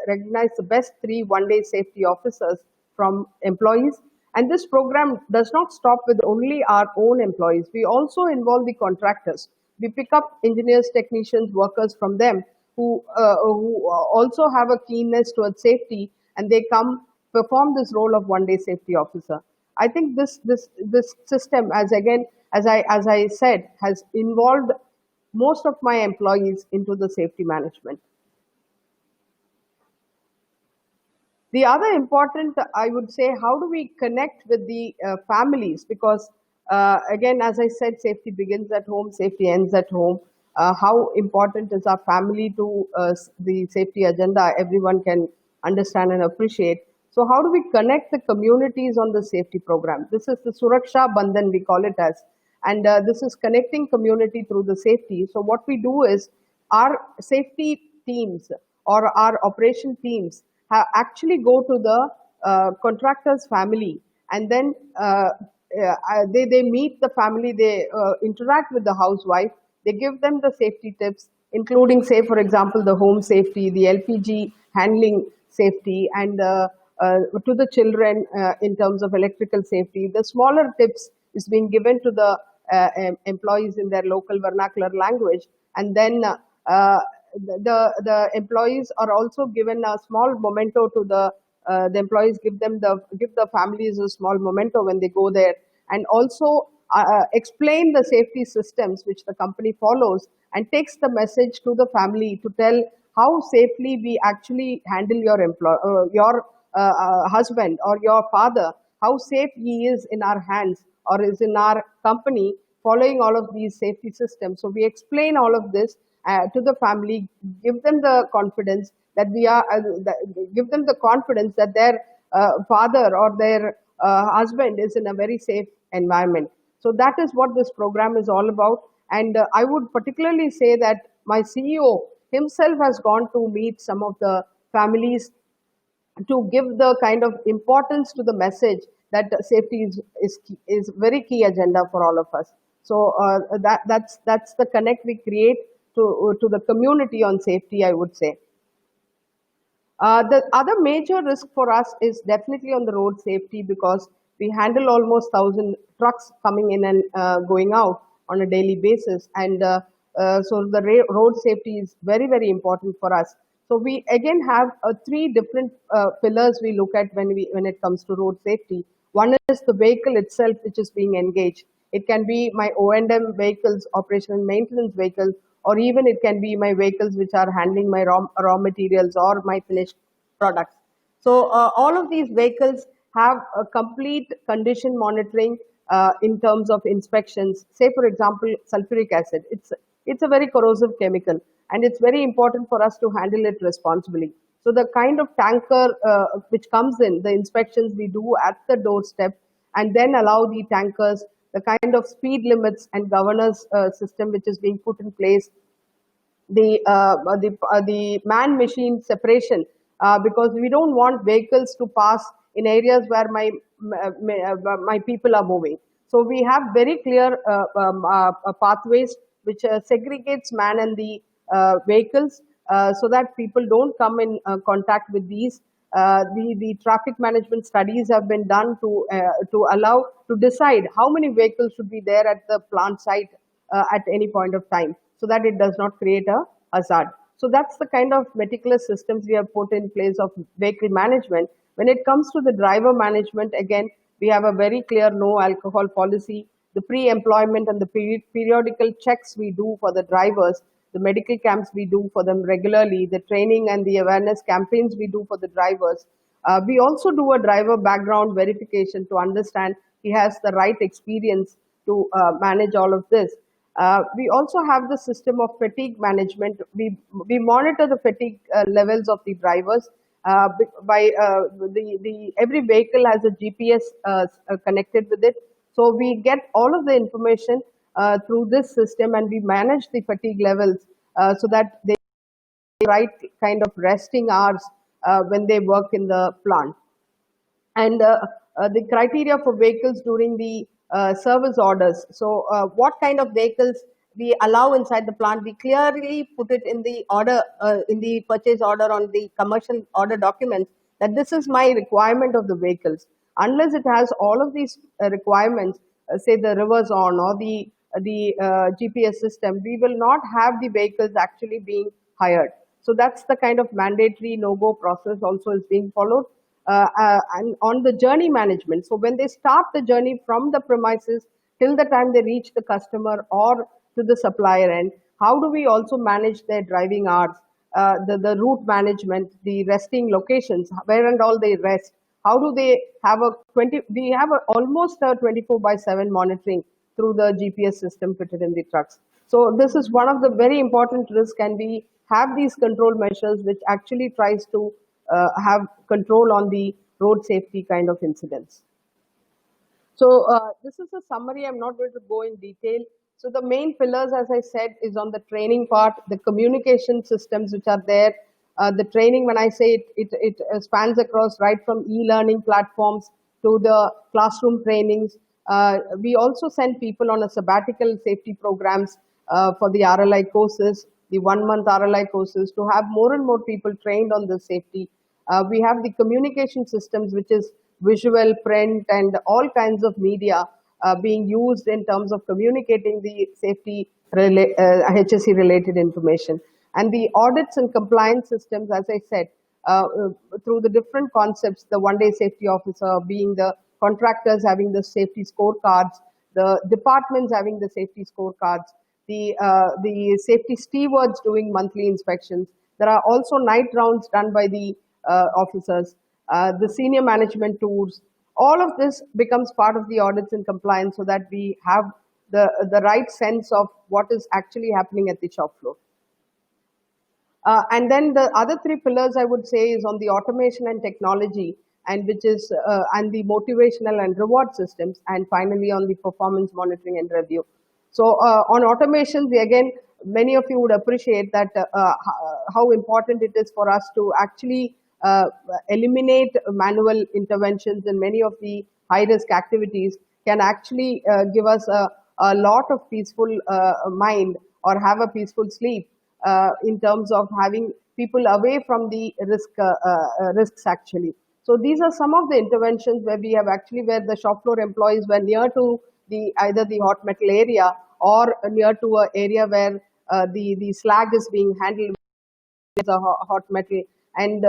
recognize the best 3 one-day safety officers from employees. And this program does not stop with only our own employees. We also involve the contractors. We pick up engineers, technicians, workers from them who also have a keenness towards safety, and they come perform this role of one day safety officer. I think this system, as I said, has involved most of my employees into the safety management. The other important, I would say, how do we connect with the families? Because again, as I said, safety begins at home, safety ends at home. How important is our family to the safety agenda? Everyone can understand and appreciate. So how do we connect the communities on the safety program? This is the Suraksha Bandhan, we call it as. And this is connecting community through the safety. So what we do is, our safety teams or our operation teams actually go to the contractor's family, and then they meet the family, they interact with the housewife, they give them the safety tips, including, say, for example, the home safety, the LPG handling safety, and to the children in terms of electrical safety. The smaller tips is being given to the employees in their local vernacular language, and then the employees are also given a small memento to the employees give the families a small memento when they go there, and also explain the safety systems which the company follows, and takes the message to the family to tell how safely we actually handle your husband or your father, how safe he is in our hands or is in our company, following all of these safety systems. So we explain all of this to the family, give them the confidence that give them the confidence that their father or their husband is in a very safe environment. So that is what this program is all about. And I would particularly say that my CEO himself has gone to meet some of the families to give the kind of importance to the message that safety is very key agenda for all of us. So that's the connect we create to the community on safety, I would say. The other major risk for us is definitely on the road safety, because we handle almost 1,000 trucks coming in and going out on a daily basis, and so the road safety is very important for us. So we again have 3 different pillars we look at when it comes to road safety. One is the vehicle itself which is being engaged. It can be my O&M vehicles, operation and maintenance vehicles, or even it can be my vehicles which are handling my raw materials or my finished products. So all of these vehicles have a complete condition monitoring in terms of inspections. Say, for example, sulfuric acid. It's a very corrosive chemical, and it's very important for us to handle it responsibly. So the kind of tanker which comes in, the inspections we do at the doorstep, and then allow the tankers, the kind of speed limits and governance system which is being put in place, the man machine separation, because we don't want vehicles to pass in areas where my people are moving. So we have very clear pathways which segregates man and the vehicles, so that people don't come in contact with these. The traffic management studies have been done to allow to decide how many vehicles should be there at the plant site at any point of time, so that it does not create a hazard. So that's the kind of meticulous systems we have put in place of vehicle management. When it comes to the driver management, again, we have a very clear no alcohol policy, the pre-employment and the periodical checks we do for the drivers, the medical camps we do for them regularly, the training and the awareness campaigns we do for the drivers. We also do a driver background verification to understand he has the right experience to manage all of this. We also have the system of fatigue management. We monitor the fatigue levels of the drivers by the every vehicle has a GPS connected with it. So we get all of the information through this system, and we manage the fatigue levels so that they right kind of resting hours when they work in the plant. And the criteria for vehicles during the service orders. So what kind of vehicles we allow inside the plant, we clearly put it in the order, in the purchase order on the commercial order documents, that this is my requirement of the vehicles. Unless it has all of these requirements, say the reverse on or the GPS system, we will not have the vehicles actually being hired. So that's the kind of mandatory no-go process also is being followed. And on the journey management. So when they start the journey from the premises till the time they reach the customer or to the supplier end, how do we also manage their driving hours, the route management, the resting locations, where and all they rest? How do they have we have almost a 24/7 monitoring through the GPS system fitted in the trucks. So this is one of the very important risks, and we have these control measures which actually tries to have control on the road safety kind of incidents. So this is a summary. I'm not going to go in detail. So the main pillars, as I said, is on the training part, the communication systems which are there. The training, when I say it spans across right from e-learning platforms to the classroom trainings. We also send people on a sabbatical safety programs for the RLI courses, the 1 month RLI courses, to have more and more people trained on the safety. We have the communication systems, which is visual, print, and all kinds of media being used in terms of communicating the safety HSE related information. And the audits and compliance systems, as I said, through the different concepts, the one-day safety officer being the contractors having the safety scorecards, the departments having the safety scorecards, the safety stewards doing monthly inspections. There are also night rounds done by the officers, the senior management tours. All of this becomes part of the audits and compliance, so that we have the right sense of what is actually happening at the shop floor. And then the other three pillars I would say is on the automation and technology, and which is and the motivational and reward systems, and finally on the performance monitoring and review. So on automation, again, many of you would appreciate that how important it is for us to actually eliminate manual interventions, and many of the high risk activities can actually give us a lot of peaceful mind, or have a peaceful sleep in terms of having people away from the risks actually. So these are some of the interventions where we have actually, where the shop floor employees were near to either the hot metal area or near to an area where the slag is being handled as a hot metal, and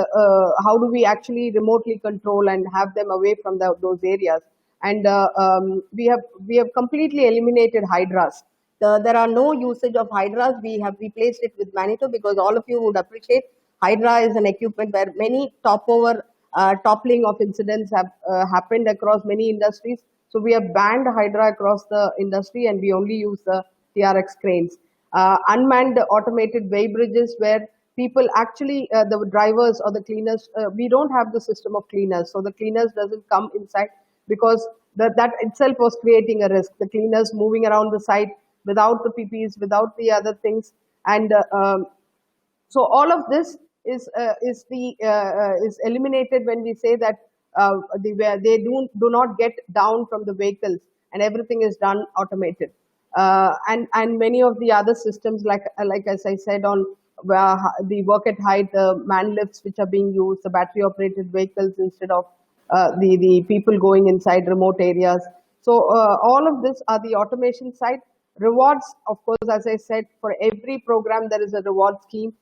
how do we actually remotely control and have them away from those areas. And we have completely eliminated hydras. There are no usage of hydras. We have replaced it with Manito, because all of you would appreciate hydra is an equipment where many toppling of incidents have happened across many industries. So we have banned hydra across the industry, and we only use the TRX cranes. Unmanned automated weigh bridges, where people actually, the drivers or the cleaners, we don't have the system of cleaners, so the cleaners doesn't come inside, because that itself was creating a risk. The cleaners moving around the site without the PPs, without the other things, and so all of this is eliminated when we say that where they do not get down from the vehicles, and everything is done automated. And many of the other systems, like as I said, on the work at height, the man lifts which are being used, the battery operated vehicles instead of the people going inside remote areas. So all of this are the automation side. Rewards, of course, as I said, for every program there is a reward scheme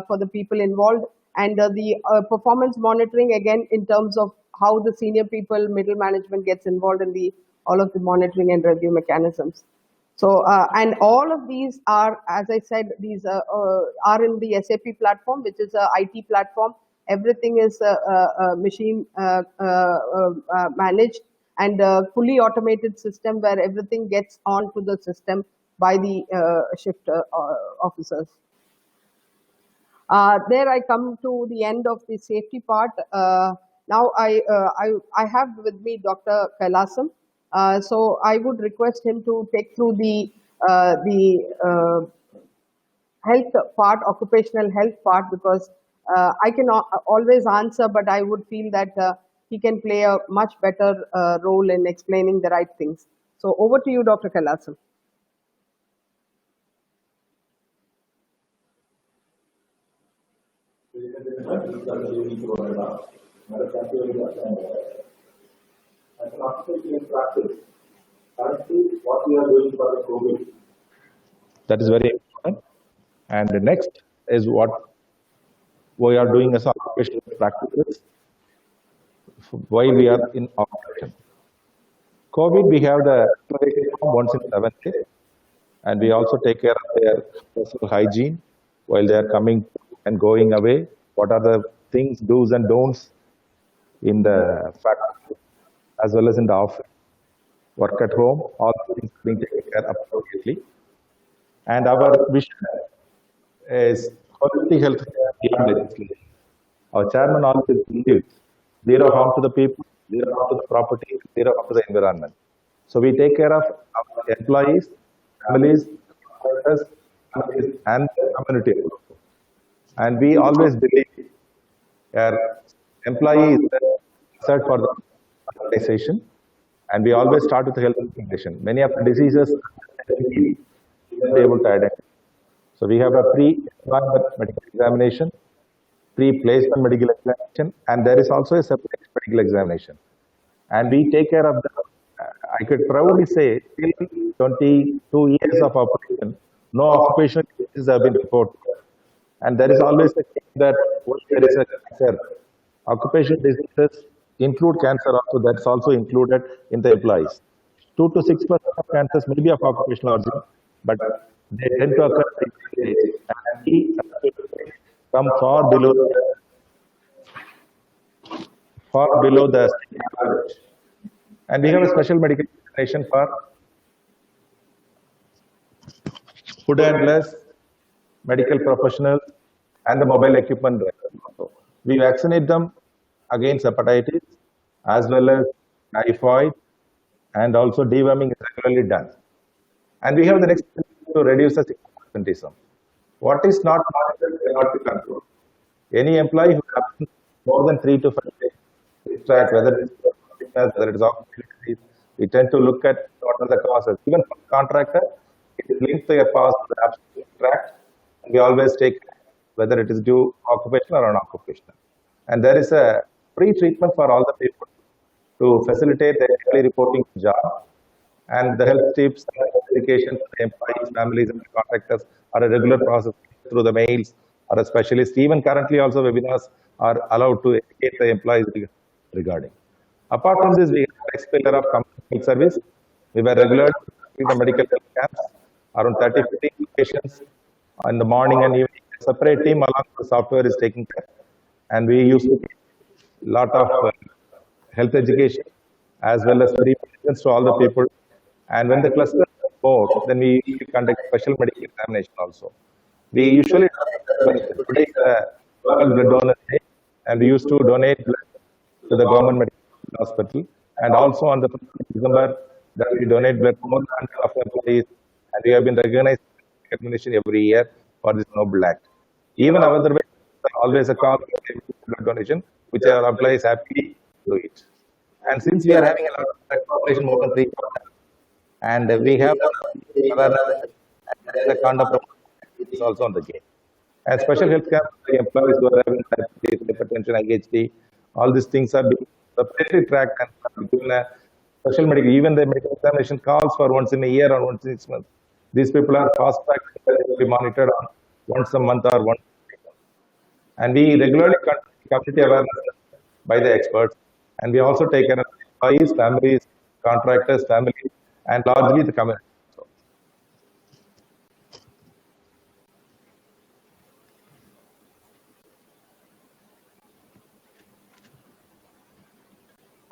for the people involved, and the performance monitoring, again, in terms of how the senior people, middle management gets involved in the all of the monitoring and review mechanisms. So, and all of these are, as I said, these are in the SAP platform, which is a IT platform. Everything is machine managed, and a fully automated system where everything gets onto the system by the shift officers. There I come to the end of the safety part. Now I have with me Dr. Kailasam. So I would request him to take through the health part, occupational health part, because I can always answer, but I would feel that he can play a much better role in explaining the right things. So over to you, Dr. Kailasam. As an occupational practice, currently what we are doing for the COVID. That is very important. And the next is what we are doing as occupational practices while we are in operation. COVID, we have the once in 7 days, and we also take care of their personal hygiene while they are coming and going away. What are the things, do's and don'ts in the factory as well as in the office, work at home, all things being taken care of appropriately. And our vision is quality health beyond legislation. Our chairman always believes zero harm to the people, zero harm to the property, zero harm to the environment. So we take care of our employees, families, workers, and the community. And we always believe our employee is the asset for the organization, and we always start with the health condition. Many of the diseases we are able to identify. So we have a pre-employment medical examination, pre-placement medical examination, and there is also a separate medical examination. And we take care of the, I could proudly say, till 22 years of operation, no occupational diseases have been reported. And there is always a thing that there is a cancer. Occupational diseases include cancer also, that's also included in the employees. 2 to 6% of cancers may be of occupational origin, but they tend to occur in age, and we come far below the average. And we have a special medical examination for food handlers, medical professionals, and the mobile equipment. We vaccinate them against hepatitis as well as typhoid, and also deworming is regularly done. And we have the next to reduce the absenteeism. What is not monitored cannot be controlled. Any employee who happens more than 3 to 5 days, track whether it's occupational, we tend to look at what are the causes. Even for contractor, it is linked to a past absence tract. We always take whether it is due occupational or non-occupational. And there is a pre-treatment for all the people to facilitate the early reporting job. And the health tips, education for the employees, families, and the contractors are a regular process through the mails or a specialist. Even currently also webinars are allowed to educate the employees regarding. Apart from this, we had expeller of community health service. We were regularly doing the medical health camps, around 30, 50 patients in the morning and evening. A separate team along with the software is taking care. And we used to a lot of health education as well as free medicines to all the people. And when the cluster is more, then we usually conduct special medical examination also. We usually today is the World Blood Donor Day, and we used to donate blood to the government medical hospital. And also on the 1st of December, that we donate blood to more than 100 of employees, and we have been recognized recognition every year for this noble act. Even otherwise, always a call for blood donation, which our employees happily do it. And since we are having a lot of population, more than 3, and we have awareness and the conduct of is also on the game. And special health camp the employees who are having diabetes, hypertension, IHD, all these things are being separately tracked and given a special medical. Even the medical examination calls for once in a year or once in 6 months. These people are fast tracked to be monitored on once a month or once. And we regularly conduct community awareness by the experts. And we also take care of employees, families, contractors, families, and largely the community.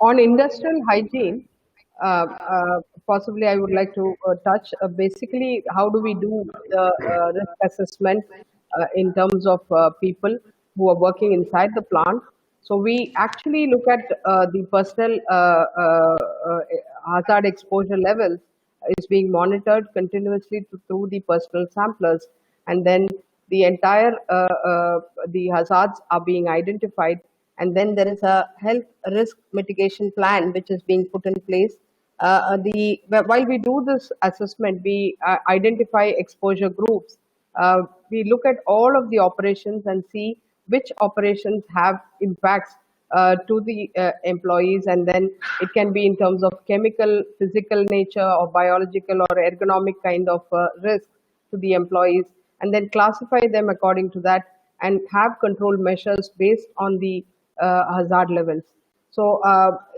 On industrial hygiene, possibly I would like to touch basically how do we do the risk assessment in terms of people who are working inside the plant. So we actually look at the personal hazard exposure levels is being monitored continuously through the personal samplers, and then the entire the hazards are being identified, and then there is a health risk mitigation plan which is being put in place. While we do this assessment, we identify exposure groups. We look at all of the operations and see which operations have impacts to the employees, and then it can be in terms of chemical, physical nature, or biological or ergonomic kind of risk to the employees, and then classify them according to that and have control measures based on the hazard levels. So,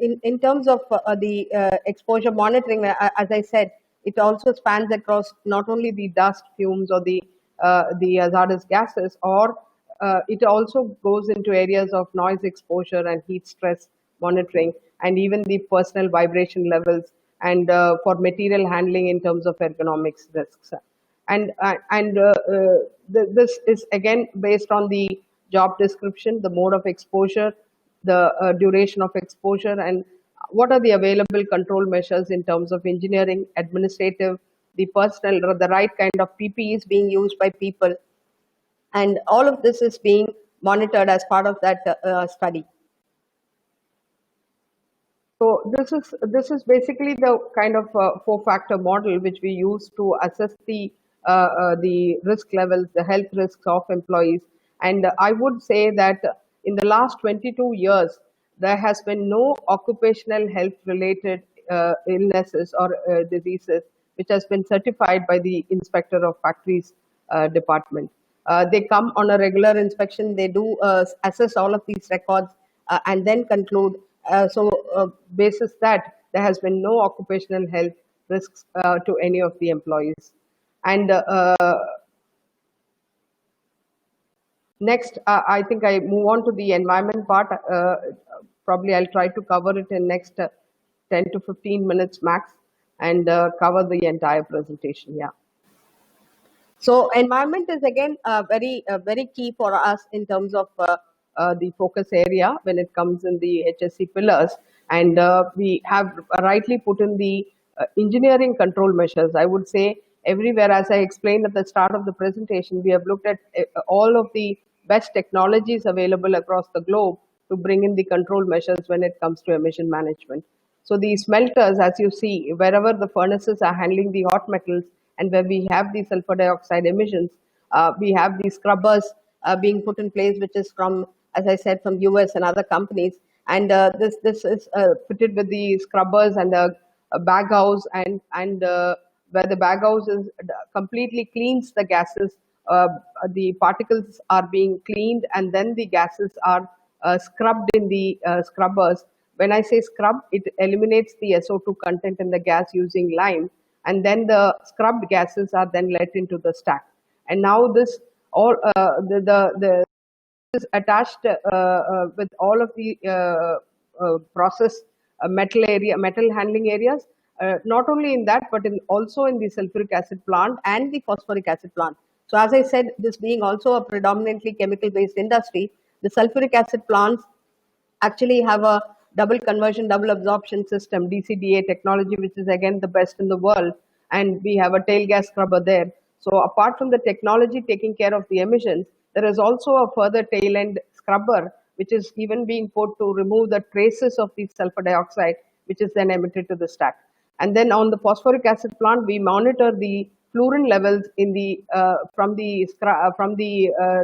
in terms of the exposure monitoring, as I said, it also spans across not only the dust, fumes, or the hazardous gases, or it also goes into areas of noise exposure and heat stress monitoring, and even the personal vibration levels, and for material handling in terms of ergonomics risks. This is again based on the job description, the mode of exposure, the duration of exposure, and what are the available control measures in terms of engineering, administrative, the personal, or the right kind of PPEs being used by people. And all of this is being monitored as part of that study. So this is basically the kind of 4-factor model which we use to assess the risk levels, the health risks of employees. And I would say that in the last 22 years, there has been no occupational health related illnesses or diseases which has been certified by the Inspector of Factories department. They come on a regular inspection, they do assess all of these records and then conclude. Basis that, there has been no occupational health risks to any of the employees. And next, I think I move on to the environment part. Probably I'll try to cover it in next 10 to 15 minutes max, and cover the entire presentation. Yeah. So environment is again very key for us in terms of the focus area when it comes in the HSC pillars, and we have rightly put in the engineering control measures. I would say everywhere, as I explained at the start of the presentation, we have looked at all of the best technologies available across the globe to bring in the control measures when it comes to emission management. So the smelters, as you see, wherever the furnaces are handling the hot metals and where we have the sulfur dioxide emissions, we have these scrubbers being put in place, which is from, as I said, from US and other companies. And this is fitted with the scrubbers and a bag house, and where the bag house is completely cleans the gases. The particles are being cleaned, and then the gases are scrubbed in the scrubbers, When I say scrub, it eliminates the SO2 content in the gas using lime, and then the scrubbed gases are then let into the stack. And now this all the is attached with all of the process metal handling areas. Not only in that, but also in the sulfuric acid plant and the phosphoric acid plant. So as I said, this being also a predominantly chemical-based industry, the sulfuric acid plants actually have a double conversion, double absorption system, DCDA technology, which is again the best in the world. And we have a tail gas scrubber there. So apart from the technology taking care of the emissions, there is also a further tail end scrubber, which is even being put to remove the traces of the sulfur dioxide, which is then emitted to the stack. And then on the phosphoric acid plant, we monitor the fluorine levels in the from the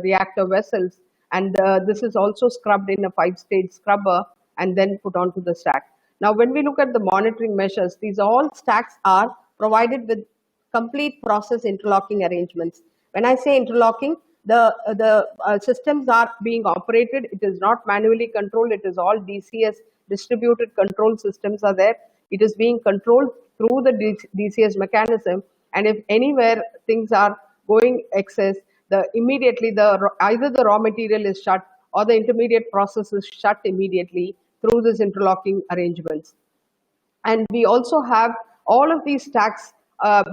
reactor vessels, and this is also scrubbed in a 5-stage scrubber and then put onto the stack. Now, when we look at the monitoring measures, these all stacks are provided with complete process interlocking arrangements. When I say interlocking, the systems are being operated. It is not manually controlled. It is all DCS, distributed control systems are there. It is being controlled through the DCS mechanism, and if anywhere things are going excess, immediately either the raw material is shut or the intermediate process is shut immediately through this interlocking arrangements. And we also have all of these stacks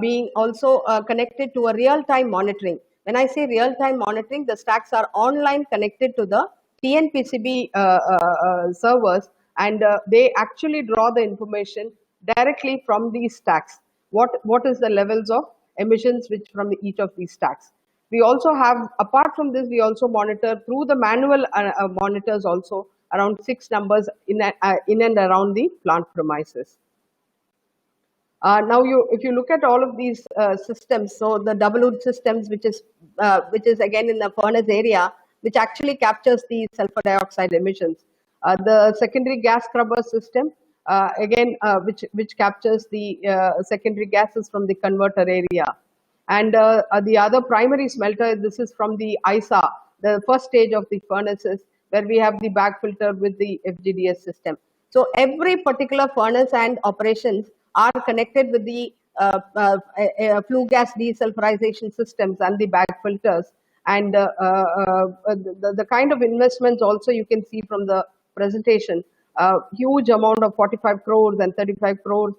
being also connected to a real-time monitoring. When I say real-time monitoring, the stacks are online connected to the TNPCB servers, and they actually draw the information directly from these stacks. What is the levels of emissions which from each of these stacks? We also have, apart from this, we also monitor through the manual monitors also around 6 numbers in and around the plant premises. Now, if you look at all of these systems, so the double hood systems, which is again in the furnace area, which actually captures the sulfur dioxide emissions. The secondary gas scrubber system, again, which captures the secondary gases from the converter area. And the other primary smelter, this is from the ISA, the first stage of the furnaces, where we have the bag filter with the FGDS system. So every particular furnace and operations are connected with the flue gas desulfurization systems and the bag filters. And the kind of investments also you can see from the presentation, huge amount of 45 crores and 35 crores.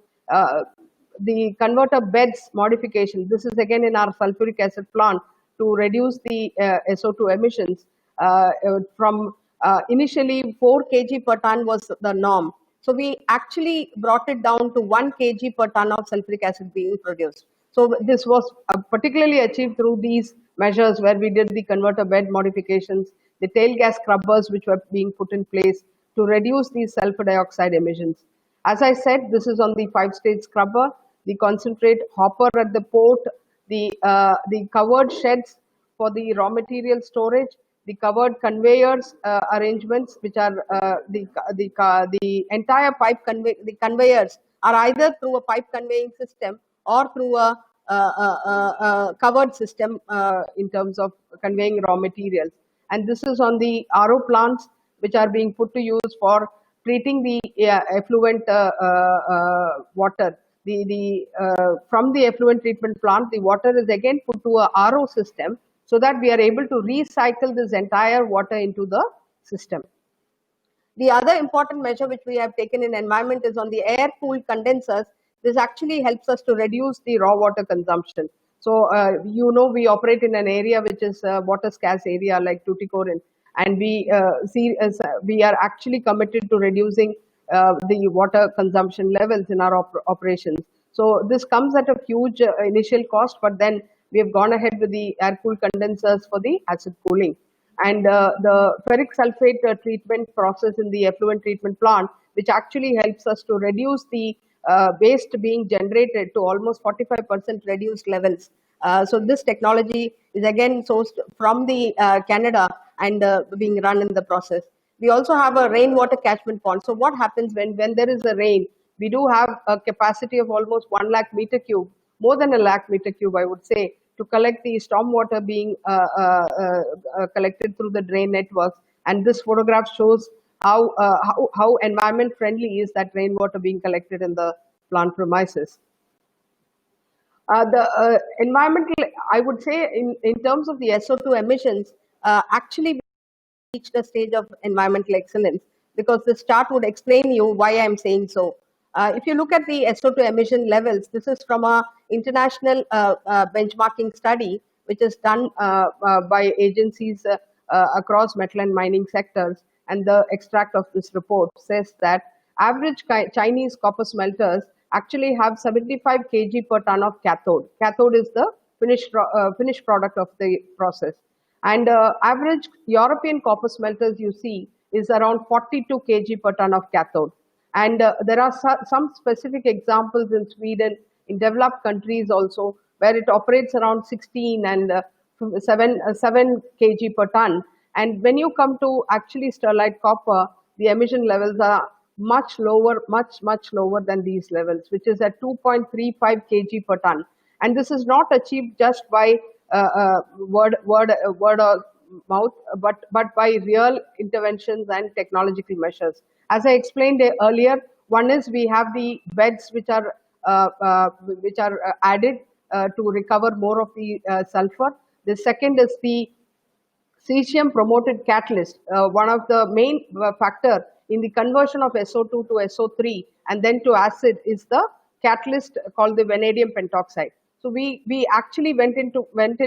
The converter beds modification, this is again in our sulfuric acid plant to reduce the SO2 emissions from initially 4 kg per ton was the norm. So we actually brought it down to 1 kg per ton of sulfuric acid being produced. So this was particularly achieved through these measures where we did the converter bed modifications, the tail gas scrubbers which were being put in place to reduce these sulfur dioxide emissions. As I said, this is on the 5-stage scrubber, the concentrate hopper at the port, the covered sheds for the raw material storage, the covered conveyors arrangements, which are the entire pipe the conveyors are either through a pipe conveying system or through a covered system in terms of conveying raw materials. And this is on the RO plants, which are being put to use for treating the effluent water. From the effluent treatment plant, the water is again put to a RO system so that we are able to recycle this entire water into the system. The other important measure which we have taken in environment is on the air-cooled condensers. This actually helps us to reduce the raw water consumption. So, we operate in an area which is a water scarce area like Tuticorin, and we are actually committed to reducing the water consumption levels in our operations. So this comes at a huge initial cost, but then we have gone ahead with the air-cooled condensers for the acid cooling. And the ferric sulfate treatment process in the effluent treatment plant, which actually helps us to reduce the waste being generated to almost 45% reduced levels. So this technology is again sourced from the Canada and being run in the process. We also have a rainwater catchment pond. So what happens when there is a rain? We do have a capacity of almost 1 lakh meter cube, more than 1 lakh meter cube, I would say, to collect the storm water being collected through the drain networks. And this photograph shows how environment friendly is that rainwater being collected in the plant premises. The environmental, I would say, in terms of the SO2 emissions, actually reached a stage of environmental excellence, because this chart would explain you why I'm saying so. If you look at the SO2 emission levels, this is from a international benchmarking study which is done by agencies across metal and mining sectors, and the extract of this report says that average Chinese copper smelters actually have 75 kg per ton of cathode. Cathode is the finished product of the process. And average European copper smelters you see is around 42 kg per ton of cathode. And there are some specific examples in Sweden, in developed countries also, where it operates around 16 and 7 kg per ton. And when you come to actually Sterlite copper, the emission levels are much lower, much lower than these levels, which is at 2.35 kg per ton. And this is not achieved just by word of mouth, but by real interventions and technological measures. As I explained earlier, one is we have the beds which are added to recover more of the sulfur. The second is the cesium promoted catalyst. One of the main factor in the conversion of SO2 to SO3 and then to acid is the catalyst called the vanadium pentoxide. So we actually went in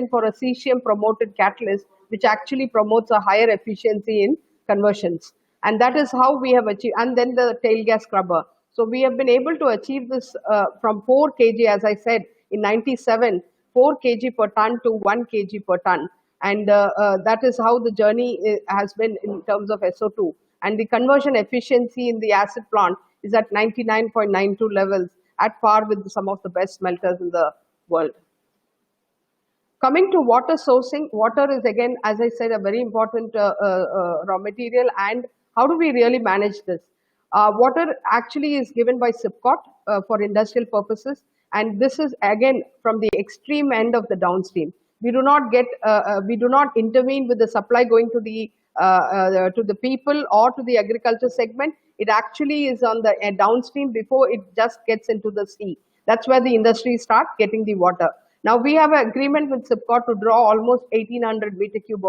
for a cesium promoted catalyst, which actually promotes a higher efficiency in conversions, and that is how we have achieved. And then the tail gas scrubber. So we have been able to achieve this from 4 kg, as I said, in 97, 4 kg per ton to 1 kg per ton. And that is how the journey has been in terms of SO2. And the conversion efficiency in the acid plant is at 99.92 levels, at par with some of the best smelters in the world. Coming to water sourcing, water is again, as I said, a very important raw material. And how do we really manage this? Water actually is given by SIPCOT for industrial purposes, and this is again from the extreme end of the downstream. We do not intervene with the supply going to the people or to the agriculture segment. It actually is on the downstream before it just gets into the sea. That's where the industry starts getting the water. Now we have an agreement with SIPCOT to draw almost 1,800 meter cube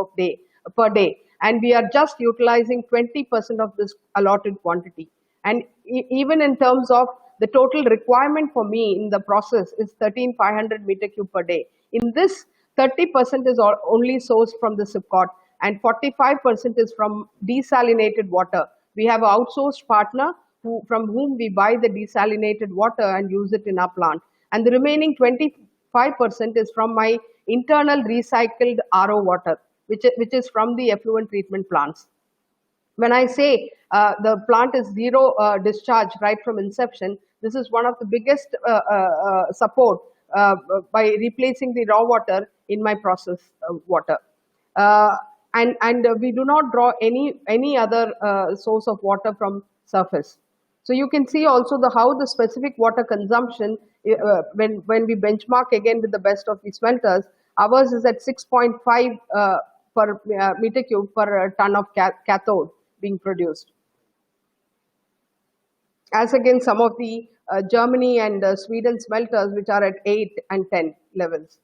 per day, and we are just utilizing 20% of this allotted quantity. And even in terms of the total requirement for me in the process is 13,500 meter cube per day. In this, 30% is only sourced from the SIPCOT, and 45% is from desalinated water. We have an outsourced partner from whom we buy the desalinated water and use it in our plant. And the remaining 25% is from my internal recycled RO water, which is from the effluent treatment plants. When I say the plant is zero discharge right from inception, this is one of the biggest support by replacing the raw water in my process water. And we do not draw any other source of water from surface. So you can see also how the specific water consumption, when we benchmark again with the best of the smelters, ours is at 6.5 per meter cube per ton of cathode being produced. As against some of the Germany and Sweden smelters, which are at 8 and 10 levels.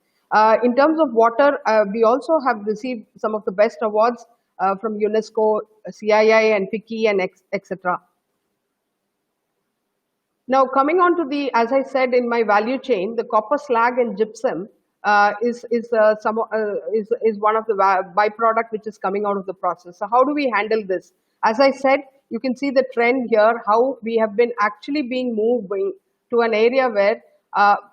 In terms of water, we also have received some of the best awards from UNESCO, CII, and FICCI, and etc. Now, coming on to as I said in my value chain, the copper slag and gypsum is one of the byproduct which is coming out of the process. So how do we handle this? As I said, you can see the trend here, how we have been actually moving to an area where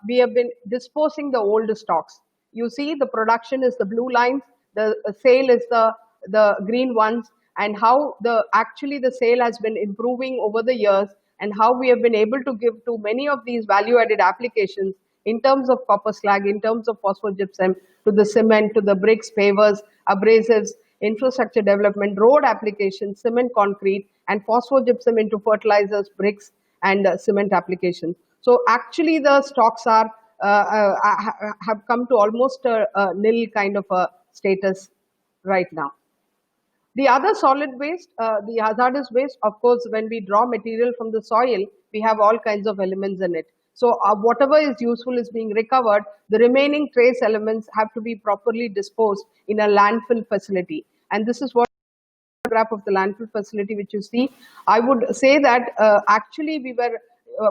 we have been disposing the old stocks. You see the production is the blue lines, the sale is the green ones, and how actually the sale has been improving over the years, and how we have been able to give to many of these value-added applications in terms of copper slag, in terms of phosphogypsum, to the cement, to the bricks, pavers, abrasives, infrastructure development, road applications, cement concrete, and phosphogypsum into fertilizers, bricks, and cement applications. So actually the stocks are have come to almost a nil kind of a status right now. The other solid waste, the hazardous waste, of course, when we draw material from the soil, we have all kinds of elements in it. So whatever is useful is being recovered. The remaining trace elements have to be properly disposed in a landfill facility. And this is what graph of the landfill facility which you see. I would say that actually we were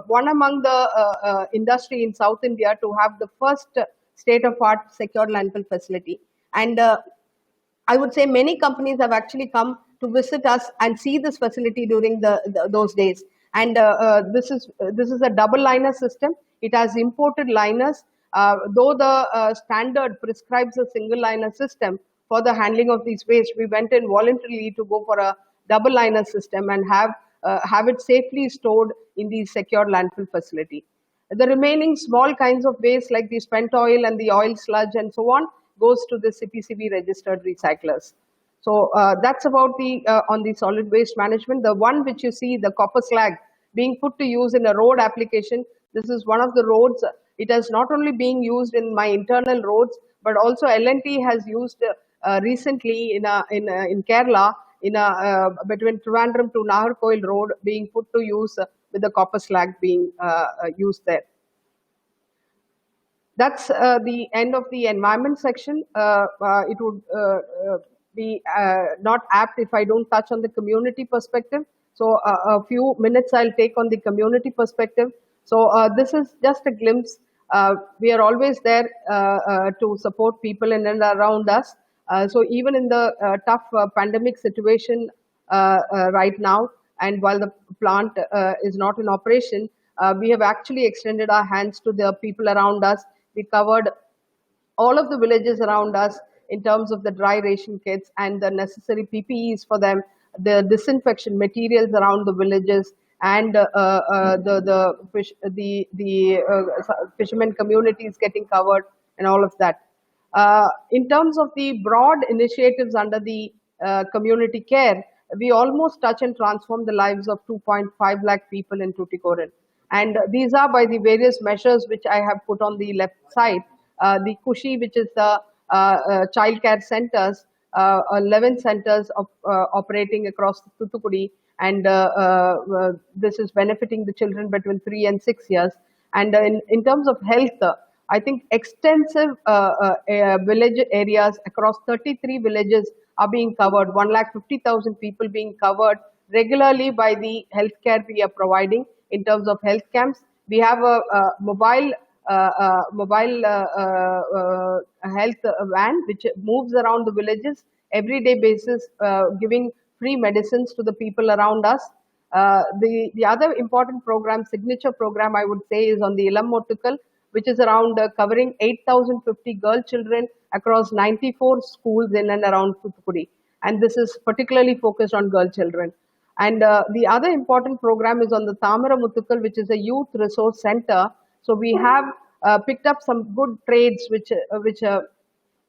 one among the industry in South India to have the first state-of-art secured landfill facility. And I would say many companies have actually come to visit us and see this facility during those days. And this is a double liner system. It has imported liners, though the standard prescribes a single liner system for the handling of these waste. We went in voluntarily to go for a double liner system and have it safely stored in the secure landfill facility. The remaining small kinds of waste like the spent oil and the oil sludge and so on goes to the CPCB registered recyclers. So that's about the on the solid waste management. The one which you see, the copper slag being put to use in a road application. This is one of the roads. It is not only being used in my internal roads, but also L&T has used recently in Kerala between Trivandrum to Nagercoil road being put to use with the copper slag being used there. That's the end of the environment section. It would be not apt if I don't touch on the community perspective. So a few minutes I'll take on the community perspective. So this is just a glimpse. We are always there to support people in and around us. So even in the tough pandemic situation right now, and while the plant is not in operation, we have actually extended our hands to the people around us. We covered all of the villages around us in terms of the dry ration kits and the necessary PPEs for them, the disinfection materials around the villages, and fishermen communities getting covered, and all of that. In terms of the broad initiatives under the community care, we almost touch and transform the lives of 2.5 lakh people in Tuticorin. And these are by the various measures which I have put on the left side. The Kushi, which is the child care centers, 11 centers of, operating across Thoothukudi, and this is benefiting the children between 3 and 6 years. And in terms of health, I think extensive village areas across 33 villages are being covered, 1,50,000 people being covered regularly by the healthcare we are providing in terms of health camps. We have a mobile health van which moves around the villages everyday basis, giving free medicines to the people around us. The other important program, signature program, I would say, is on the Ilam Mottukal, which is around covering 8,050 girl children across 94 schools in and around Thoothukudi. And this is particularly focused on girl children. And the other important program is on the Thamara Muttukal, which is a youth resource center. So we have picked up some good trades which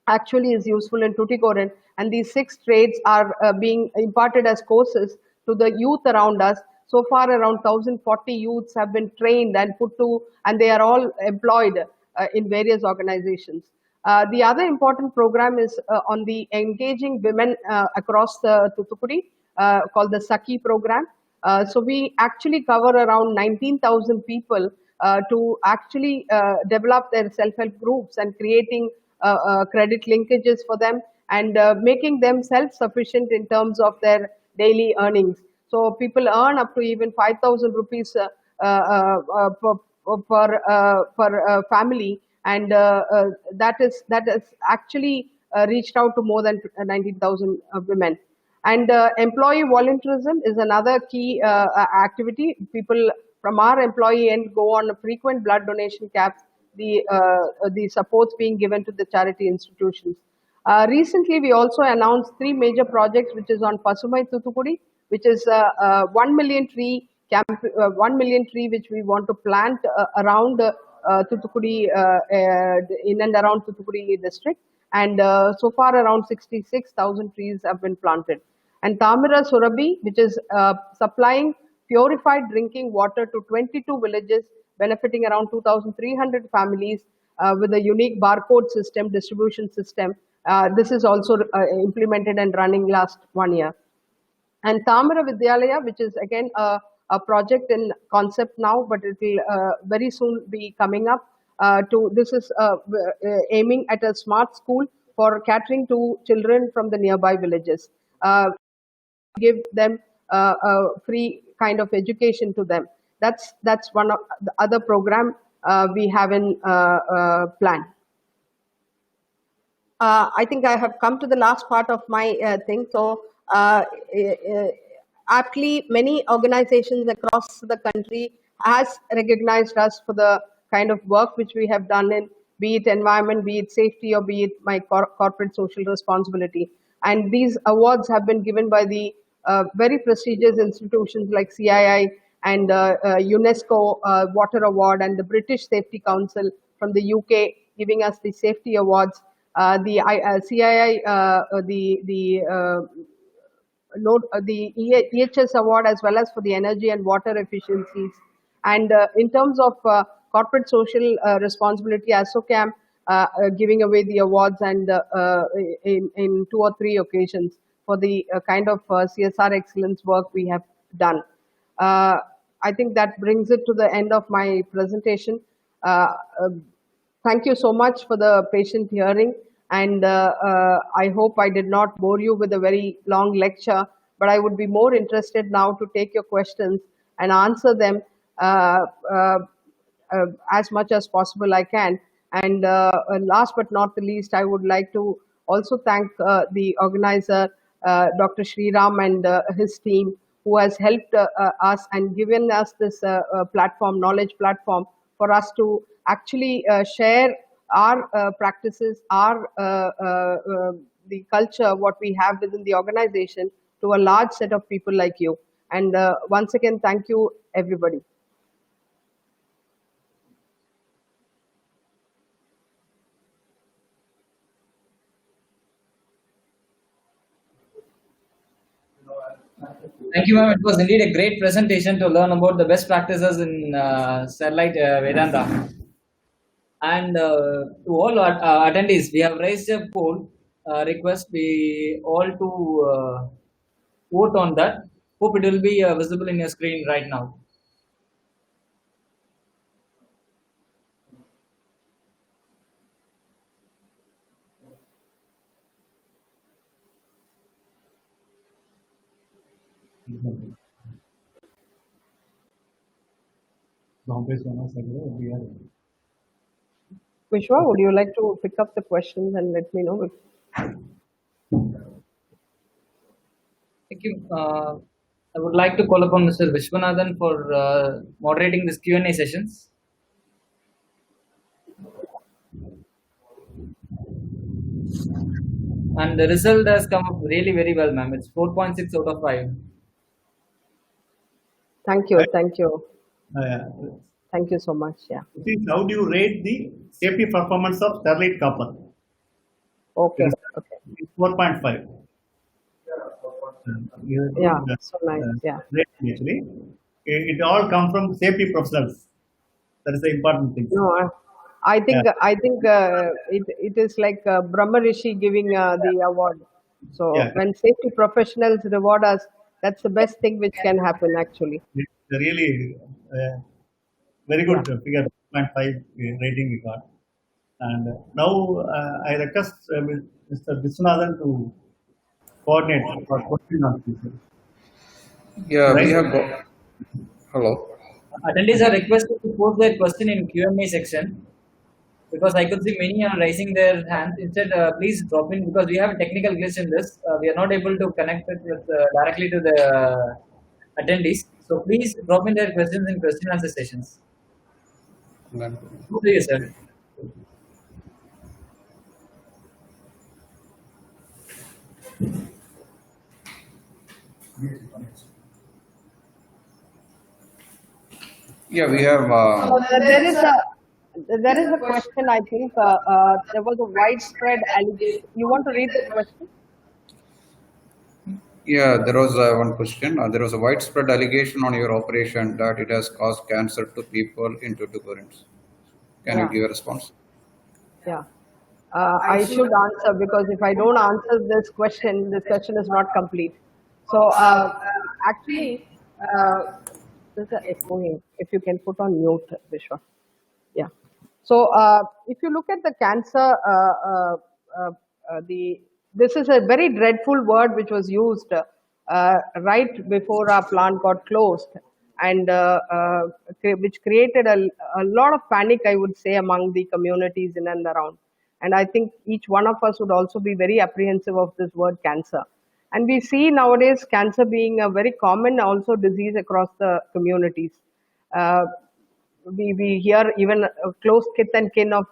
actually is useful in Tuticorin, and these 6 trades are being imparted as courses to the youth around us. So far, around 1,040 youths have been trained and and they are all employed in various organizations. The other important program is on the engaging women across the Thoothukudi, called the Saki program. So we actually cover around 19,000 people to actually develop their self-help groups and creating credit linkages for them, and making them self-sufficient in terms of their daily earnings. So people earn up to even 5,000 rupees per family, and that is actually reached out to more than 19,000 women. And employee volunteerism is another key activity. People from our employee end go on a frequent blood donation camps, the supports being given to the charity institutions. Recently, we also announced 3 major projects, which is on Pasumai Thoothukudi, which is 1 million tree camp, 1 million tree which we want to plant around Thoothukudi, in and around Thoothukudi district. And so far, around 66,000 trees have been planted. And Thamira Surabhi, which is supplying purified drinking water to 22 villages, benefiting around 2,300 families with a unique barcode system, distribution system, This is also implemented and running last 1 year. And Tamara Vidyalaya, which is again a project in concept now, but it will very soon be coming up. This is aiming at a smart school for catering to children from the nearby villages. Give them a free kind of education to them. That's one of the other program we have in plan. I think I have come to the last part of my thing. So, aptly, many organizations across the country has recognized us for the kind of work which we have done in, be it environment, be it safety, or be it my corporate social responsibility. And these awards have been given by the very prestigious institutions like CII and UNESCO Water Award and the British Safety Council from the UK giving us the safety awards. The CII, the EHS award, as well as for the energy and water efficiencies. And in terms of corporate social responsibility, ASSOCHAM giving away the awards and in 2 or 3 occasions for the kind of CSR excellence work we have done. I think that brings it to the end of my presentation. Thank you so much for the patient hearing, and I hope I did not bore you with a very long lecture, but I would be more interested now to take your questions and answer them as much as possible I can. And last but not the least, I would like to also thank the organizer, Dr. Sriram, and his team, who has helped us and given us this platform, knowledge platform, for us to actually share our practices, our the culture, what we have within the organization, to a large set of people like you. And once again, thank you, everybody. Thank you, ma'am. It was indeed a great presentation to learn about the best practices in Sterlite Vedanta. And to all attendees, we have raised a poll request. We all to vote on that. Hope it will be visible in your screen right now. Vishwa, would you like to pick up the questions and let me know? Thank you. I would like to call upon Mr. Vishwanathan for moderating this Q&A sessions. And the result has come up really very well, ma'am. It's 4.6 out of 5. Thank you. Thank you. Thank you so much. Yeah. How do you rate the safety performance of Sterlite copper? Okay. Okay. 4.5. Yeah. So nice. Yeah. Actually, it all comes from safety professionals. That is the important thing. No, I think it is like Brahma Rishi giving the award. So when safety professionals reward us, that's the best thing which can happen actually. It's really very good figure, 0.5 rating we got. And now I request Mr. Vishwanathan to coordinate for question and answer. Yeah, right? We have got. Hello. Attendees are requested to post their question in Q&A section, because I could see many are raising their hands. Instead, please drop in, because we have a technical glitch in this. We are not able to connect it with, directly to the attendees. So please drop in their questions in question and answer sessions. Yes, sir. Yeah, we have. There is a question. I think there was a widespread allegation. You want to read the question? Yeah, there was one question. There was a widespread allegation on your operation that it has caused cancer to people in Tuticorin. Can you give a response? Yeah. I should answer, because if I don't answer this question is not complete. So actually, there's an echoing. If you can put on mute, Vishwa. Yeah. So if you look at the cancer, the this is a very dreadful word which was used right before our plant got closed, and which created a lot of panic, I would say, among the communities in and around. And I think each one of us would also be very apprehensive of this word cancer. And we see nowadays cancer being a very common also disease across the communities. Uh, we hear even close kith and kin of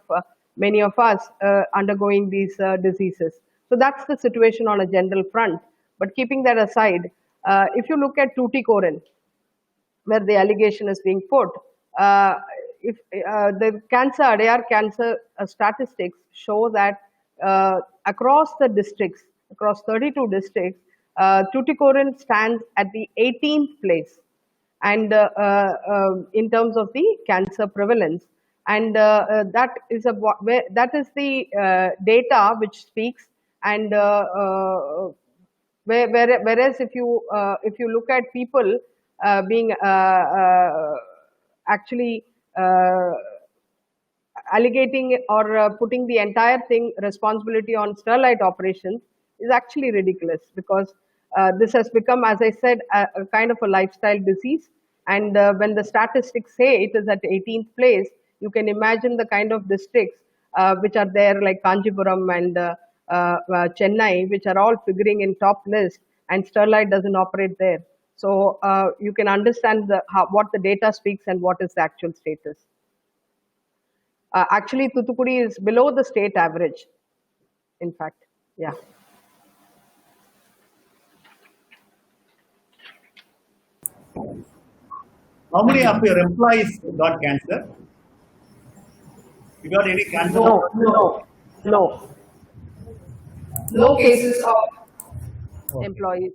many of us undergoing these diseases. So that's the situation on a general front. But keeping that aside, if you look at Tuticorin, where the allegation is being put, uh, if the rare cancer statistics show that across the districts, across 32 districts, Tuticorin stands at the 18th place, and in terms of the cancer prevalence, and that is the data which speaks, and whereas if you look at people being actually alligating or putting the entire thing responsibility on Sterlite operations is actually ridiculous, because this has become, as I said, a kind of a lifestyle disease. And when the statistics say it is at 18th place, you can imagine the kind of districts which are there, like Kanjipuram and Chennai, which are all figuring in top list, and Sterlite doesn't operate there. So you can understand what the data speaks and what is the actual status. Actually, Thoothukudi is below the state average, in fact. Yeah. How many of your employees got cancer? You got any cancer? No. No cases of employees.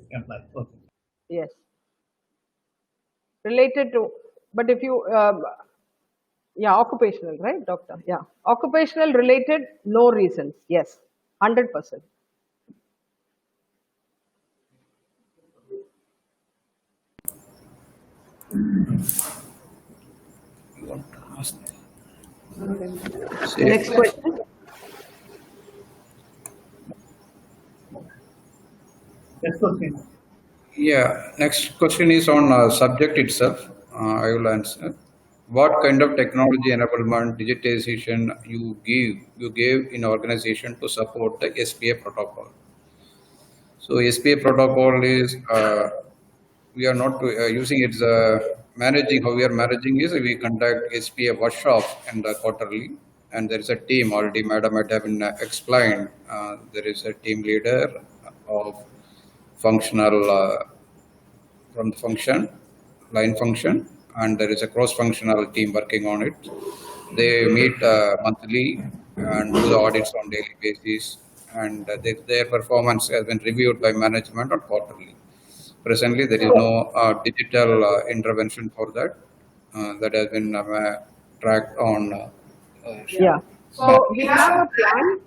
Employees. Okay. Yes. Related to, but if you, yeah, occupational, right, doctor? Yeah. Occupational related, no reasons. Yes. 100%. Next question. Next question. Yeah, next question is on subject itself. I will answer. What kind of technology enablement, digitization you gave in organization to support the SPA protocol? So SPA protocol is we are not using it managing. How we are managing is we conduct SPA workshop in the quarterly, and there is a team already. Madam might have been explained. There is a team leader of functional from the function, line function, and there is a cross-functional team working on it. They meet monthly and do the audits on daily basis, and their performance has been reviewed by management on quarterly. Presently, there is no digital intervention for that. That has been tracked on. Yeah. So we have a plan.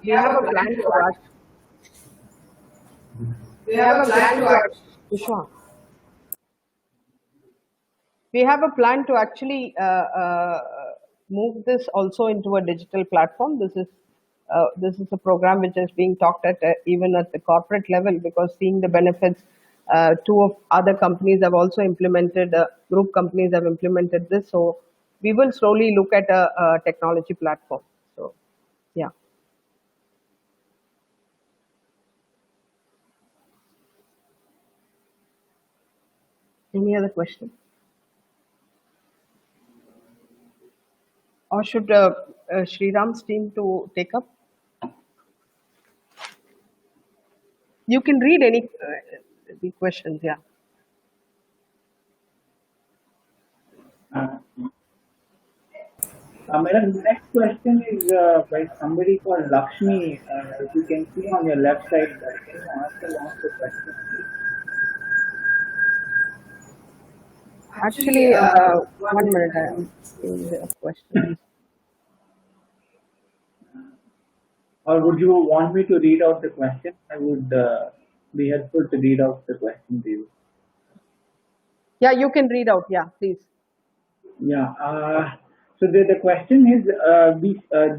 We have a plan to act. We have a plan to act. Vishwa. We have a plan to actually move this also into a digital platform. This is a program which is being talked at even at the corporate level, because seeing the benefits, two of other companies have also implemented, group companies have implemented this. So we will slowly look at a technology platform. So, yeah. Any other question? Or should Sriram's team to take up? You can read any the questions, yeah. Madam, the next question is by somebody called Lakshmi. If you can see on your left side, can you ask the question? Actually, 1 minute, I am seeing the question. Or would you want me to read out the question? I would be helpful to read out the question to you. Yeah, you can read out. Yeah, please. Yeah. So the question is,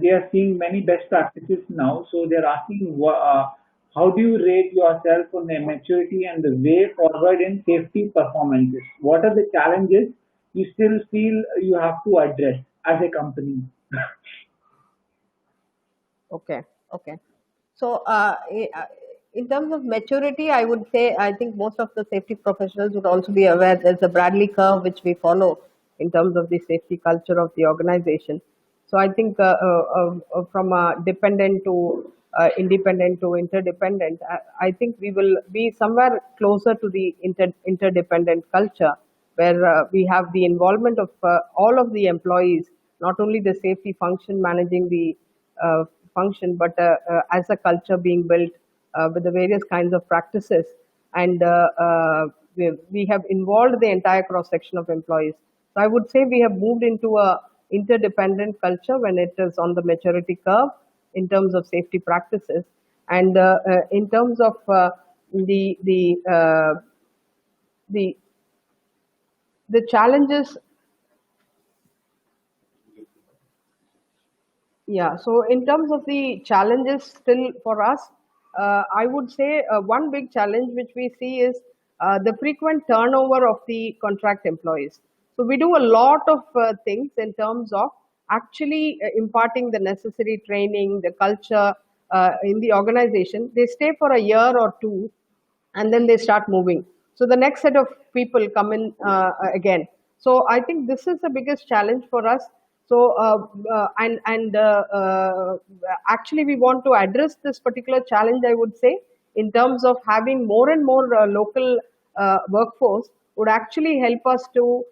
they are seeing many best practices now. So they're asking, how do you rate yourself on the maturity and the way forward in safety performances? What are the challenges you still feel you have to address as a company? Okay, okay. So, in terms of maturity, I would say I think most of the safety professionals would also be aware there's a Bradley curve which we follow in terms of the safety culture of the organization. So, I think from dependent to independent to interdependent, I think we will be somewhere closer to the interdependent culture where we have the involvement of all of the employees, not only the safety function managing the function, but as a culture being built with the various kinds of practices. And we have involved the entire cross section of employees. So I would say we have moved into a interdependent culture when it is on the maturity curve in terms of safety practices, and in terms of the the challenges. Yeah, so in terms of the challenges still for us, I would say one big challenge which we see is the frequent turnover of the contract employees. So we do a lot of things in terms of actually imparting the necessary training, the culture in the organization. They stay for a year or two, and then they start moving. So the next set of people come in again. So I think this is the biggest challenge for us. So actually we want to address this particular challenge, I would say, in terms of having more and more local workforce would actually help us to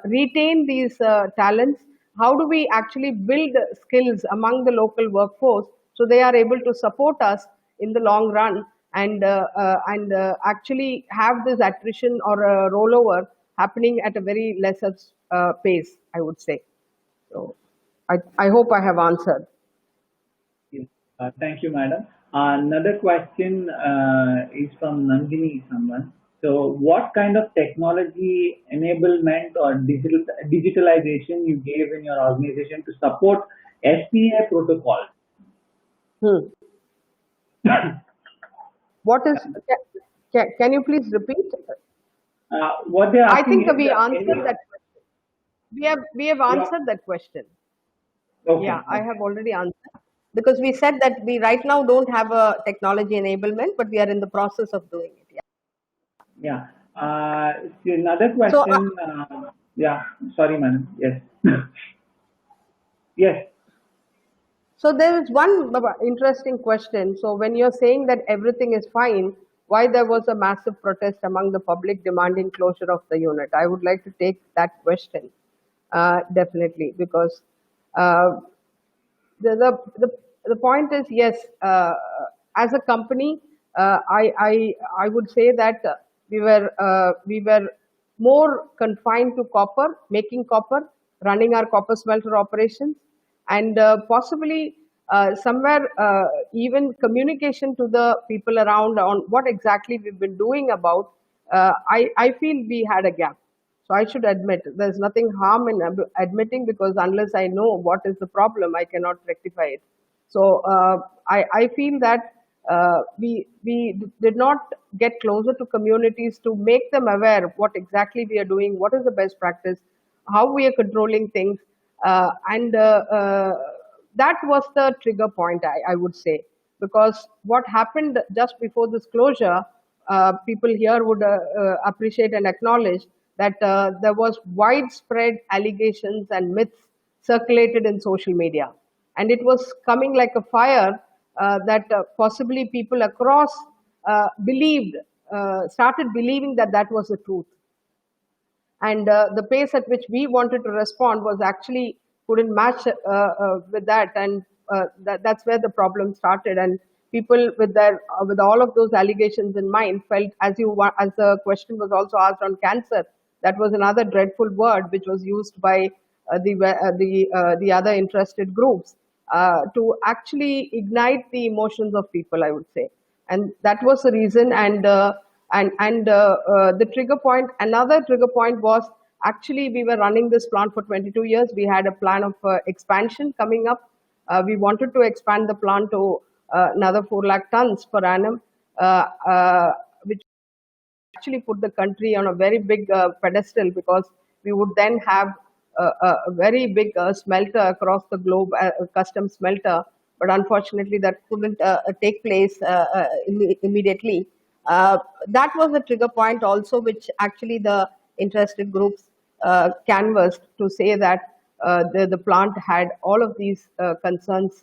retain these talents. How do we actually build skills among the local workforce so they are able to support us in the long run, and actually have this attrition or rollover happening at a very lesser pace, I would say. So I hope I have answered. Yes. Thank you, madam. Another question is from Nandini, someone. So, what kind of technology enablement or digitalization you gave in your organization to support SPA protocol? What is? Can you please repeat? What they're I asking think is, we answered that question. We have answered that question. okay, Yeah, I okay. have already answered, because we said that we right now don't have a technology enablement, but we are in the process of doing it. Yeah. Yeah. See, another So question. Yeah. Sorry, madam. Yes. Yes. So there is one interesting question. So when you're saying that everything is fine, why there was a massive protest among the public demanding closure of the unit? I would like to take that question definitely, because uh, the point is, yes, as a company, I would say that we were more confined to copper, making copper, running our copper smelter operations, and possibly somewhere even communication to the people around on what exactly we've been doing about. I feel we had a gap. So I should admit there's nothing harm in admitting, because unless I know what is the problem, I cannot rectify it. So I feel that we did not get closer to communities to make them aware what exactly we are doing, what is the best practice, how we are controlling things, and that was the trigger point, I would say, because what happened just before this closure, people here would appreciate and acknowledge that there was widespread allegations and myths circulated in social media, and it was coming like a fire that possibly people across started believing that that was the truth, and the pace at which we wanted to respond was actually couldn't match with that, and that's where the problem started. And people with their with all of those allegations in mind felt, as the question was also asked on cancer, that was another dreadful word which was used by the other interested groups. to actually ignite the emotions of people, I would say. And that was the reason. The trigger point, another trigger point was actually we were running this plant for 22 years. We had a plan of expansion coming up. We wanted to expand the plant to another 4 lakh tons per annum, which actually put the country on a very big pedestal, because we would then have a very big smelter across the globe, a custom smelter. But unfortunately, that couldn't take place immediately. That was a trigger point also, which actually the interested groups canvassed to say that the plant had all of these concerns,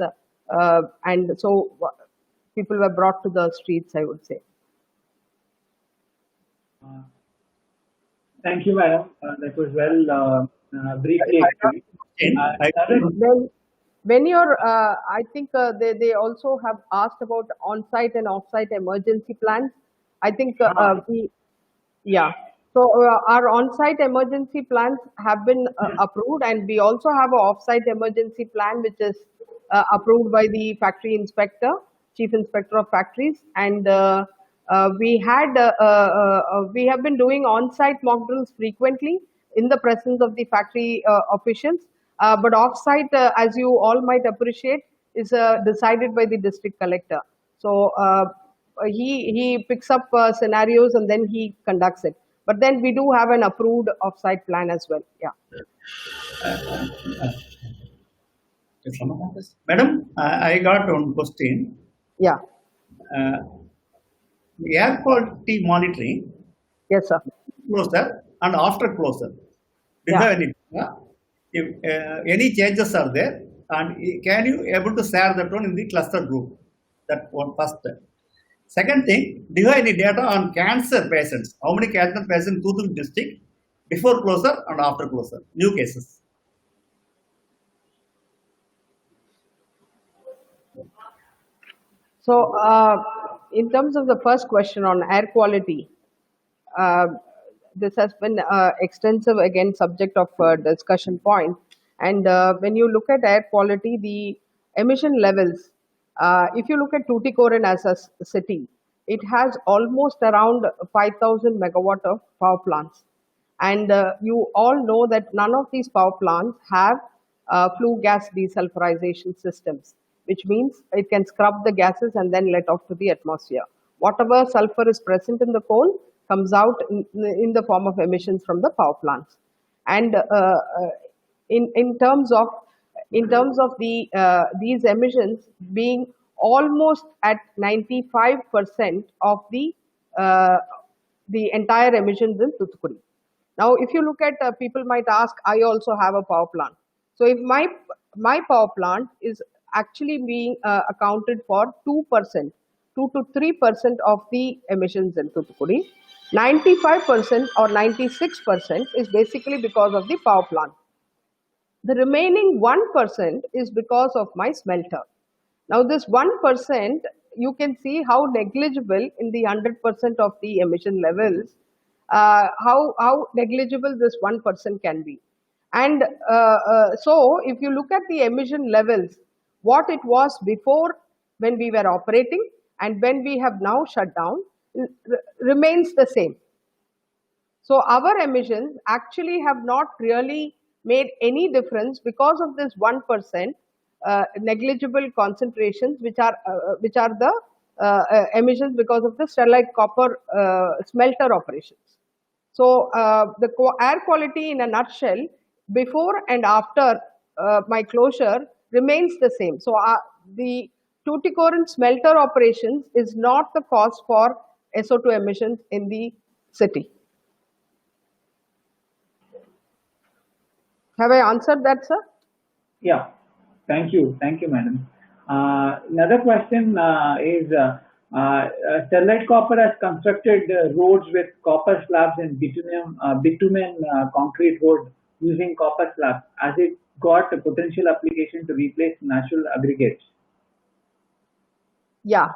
and so people were brought to the streets, I would say. Thank you, madam. That was well briefly explained. When you're, I think they also have asked about on-site and off-site emergency plans. I think yeah. So our on-site emergency plans have been approved, and we also have an off-site emergency plan which is approved by the factory inspector, chief inspector of factories, and we have been doing on-site mock drills frequently in the presence of the factory officials. But off-site, as you all might appreciate, is decided by the district collector. So he picks up scenarios and then he conducts it. But then we do have an approved off-site plan as well. Yeah. Madam, I got one question. Yeah. Air quality monitoring. Yes, sir. Closure and after closure. Do you have any? If any changes are there, and can you able to share that one in the cluster group? That one first. Second thing, do you have any data on cancer patients? How many cancer patients in Tuticorin district before closure and after closure? New cases. So, in terms of the first question on air quality, this has been extensive, again, subject of discussion point. And when you look at air quality, the emission levels, if you look at Tuticorin as a city, it has almost around 5,000 megawatt of power plants. And you all know that none of these power plants have flue gas desulfurization systems, which means it can scrub the gases and then let off to the atmosphere. Whatever sulfur is present in the coal comes out in the form of emissions from the power plants. And in terms of the these emissions being almost at 95% of the entire emissions in Tuticorin. Now, if you look at people might ask, I also have a power plant. So if my power plant is actually being accounted for 2%, 2 to 3% of the emissions in Tuticorin, 95% or 96% is basically because of the power plant. The remaining 1% is because of my smelter. Now, this 1%, you can see how negligible in the 100% of the emission levels, how negligible this 1% can be. And so, if you look at the emission levels, what it was before when we were operating and when we have now shut down, remains the same. So our emissions actually have not really made any difference because of this 1% negligible concentrations, which are the emissions because of the Sterlite copper smelter operations. So the air quality in a nutshell, before and after my closure, remains the same. So the Tuticorin smelter operations is not the cause for SO2 emissions in the city. Have I answered that, sir? Yeah. Thank you, madam. Another question is, Sterlite Copper has constructed roads with copper slabs and bitumen concrete road using copper slabs. Has it got a potential application to replace natural aggregates? Yeah.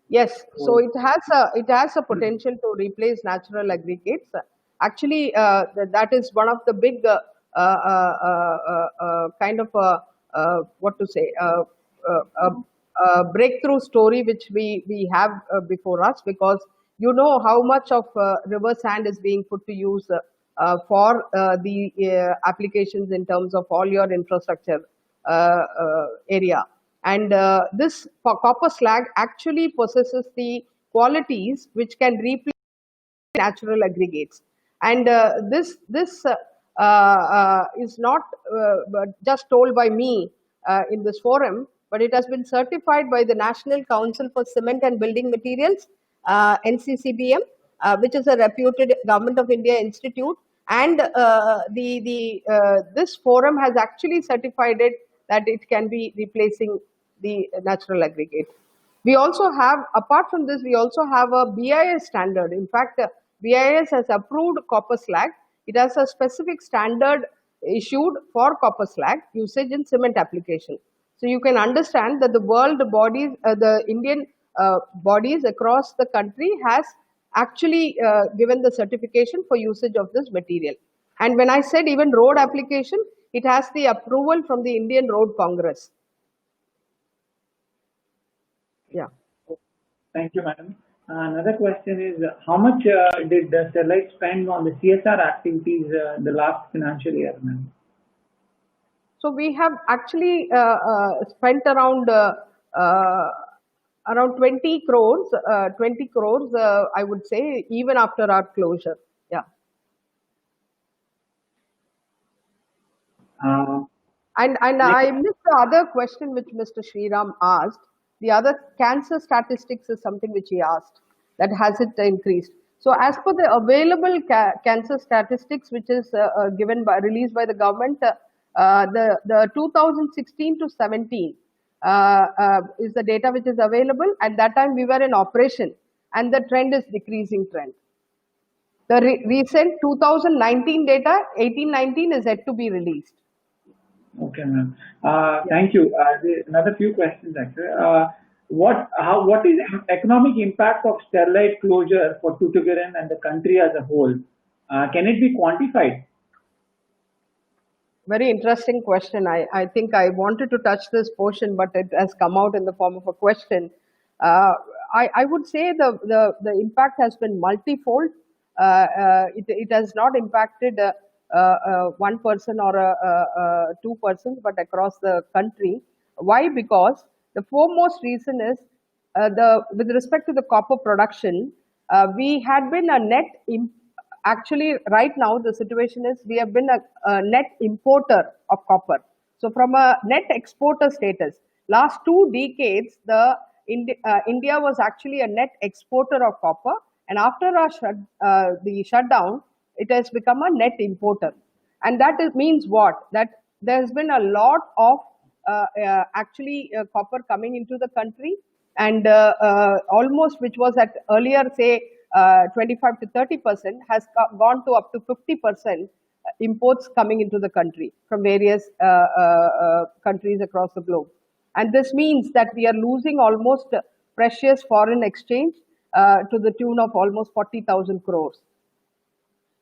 Yes. So it has a potential to replace natural aggregates. Actually, that is one of the big kind of what to say, breakthrough story which we have before us, because you know how much of river sand is being put to use for the applications in terms of all your infrastructure area. And this copper slag actually possesses the qualities which can replace natural aggregates. And this is not just told by me in this forum, but it has been certified by the National Council for Cement and Building Materials, NCCBM, which is a reputed Government of India institute. And this forum has actually certified it that it can be replacing the natural aggregate. We also have, apart from this, we also have a BIS standard. In fact, BIS has approved copper slag. It has a specific standard issued for copper slag usage in cement application. So you can understand that the world bodies, the Indian bodies across the country has actually given the certification for usage of this material. And when I said even road application, it has the approval from the Indian Road Congress. Yeah. Thank you, madam. Another question is, how much did the Sterlite spend on the CSR activities the last financial year, ma'am? So we have actually spent around 20 crores, I would say, even after our closure. Yeah. And I missed the other question which Mr. Sriram asked. The other cancer statistics is something which he asked, that has it increased. So as per the available cancer statistics, which is released by the government, the 2016 to 17 is the data which is available. At that time we were in operation, and the trend is decreasing trend. The recent 2019 data, 18-19, is yet to be released. Okay, ma'am. Thank you. Another few questions actually. What is the economic impact of Sterlite closure for Tuticorin and the country as a whole? Can it be quantified? Very interesting question. I think I wanted to touch this portion, but it has come out in the form of a question. I would say the impact has been multifold. It has not impacted one person or two persons, but across the country. Why? Because the foremost reason is with respect to the copper production, we had been a net actually right now the situation is we have been a net importer of copper. So from a net exporter status, last 2 decades, India was actually a net exporter of copper, and after the shutdown, it has become a net importer. And that means what? That there has been a lot of copper coming into the country, and almost, which was at earlier, say 25 to 30%, has gone to up to 50% imports coming into the country from various countries across the globe. And this means that we are losing almost precious foreign exchange to the tune of almost 40,000 crores.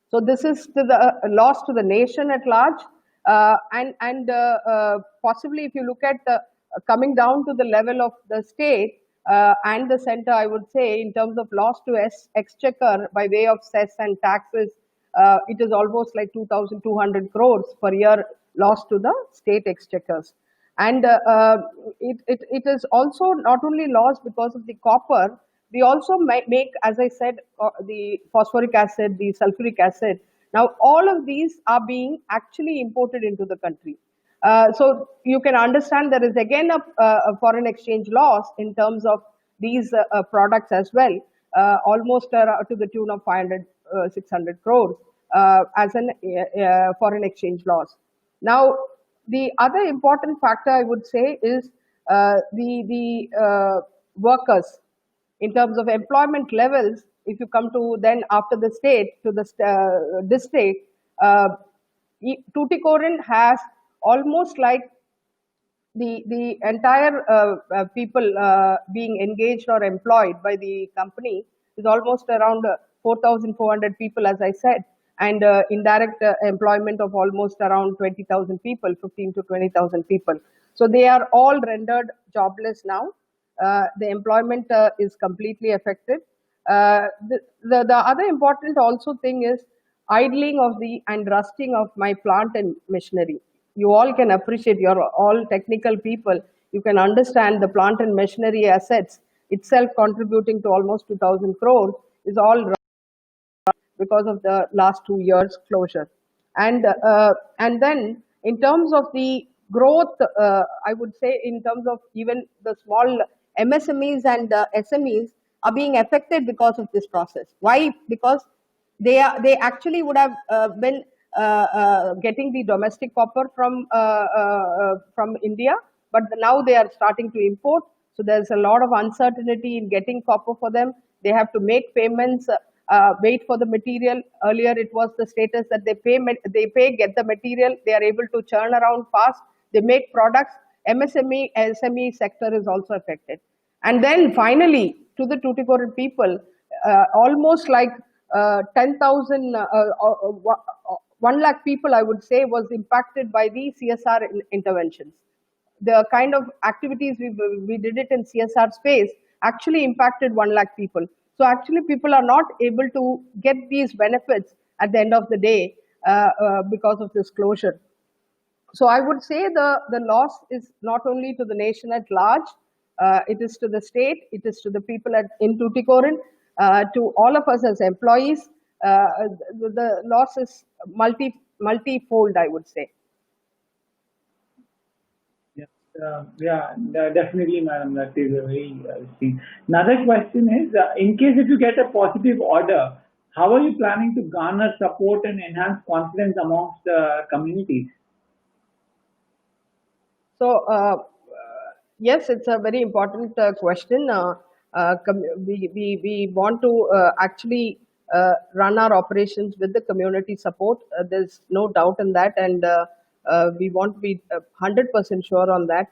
So this is to the loss to the nation at large, and possibly if you look at coming down to the level of the state and the center, I would say in terms of loss to exchequer by way of cess and taxes, it is almost like 2,200 crores per year lost to the state exchequers. And it is also not only lost because of the copper. We also make, as I said, the phosphoric acid, the sulfuric acid. Now, all of these are being actually imported into the country. So you can understand there is again a foreign exchange loss in terms of these products as well, almost to the tune of 500, 600 crores as a foreign exchange loss. Now, the other important factor I would say is the workers. In terms of employment levels, if you come to then after the state to the district, Tuticorin has almost like the entire people being engaged or employed by the company is almost around 4,400 people, as I said. and indirect employment of almost around 20,000 people, 15 to 20,000 people. So they are all rendered jobless now. The employment is completely affected. The other important also thing is idling of the and rusting of my plant and machinery. You all can appreciate, you're all technical people, you can understand the plant and machinery assets itself contributing to almost 2,000 crores is all because of the last 2 years closure. And then in terms of the growth, I would say in terms of even the small MSMEs and SMEs are being affected because of this process. Why? Because they actually would have been getting the domestic copper from India, but now they are starting to import. So there's a lot of uncertainty in getting copper for them. They have to make payments, wait for the material. Earlier, it was the status that they pay, get the material. They are able to churn around fast. They make products. MSME, SME sector is also affected. And then finally, to the Tuticorin people, almost like 10,000, 1 lakh people, I would say, was impacted by the CSR interventions. The kind of activities we did it in CSR space actually impacted 1 lakh people. So actually people are not able to get these benefits at the end of the day because of this closure. So I would say the loss is not only to the nation at large, it is to the state, it is to the people in Tuticorin, to all of us as employees. The loss is multifold, I would say. Definitely, madam. That is a very thing. Another question is, in case if you get a positive order, how are you planning to garner support and enhance confidence amongst the communities? So, yes, it's a very important question. We want to actually run our operations with the community support. There's no doubt in that, and we want to be 100% sure on that.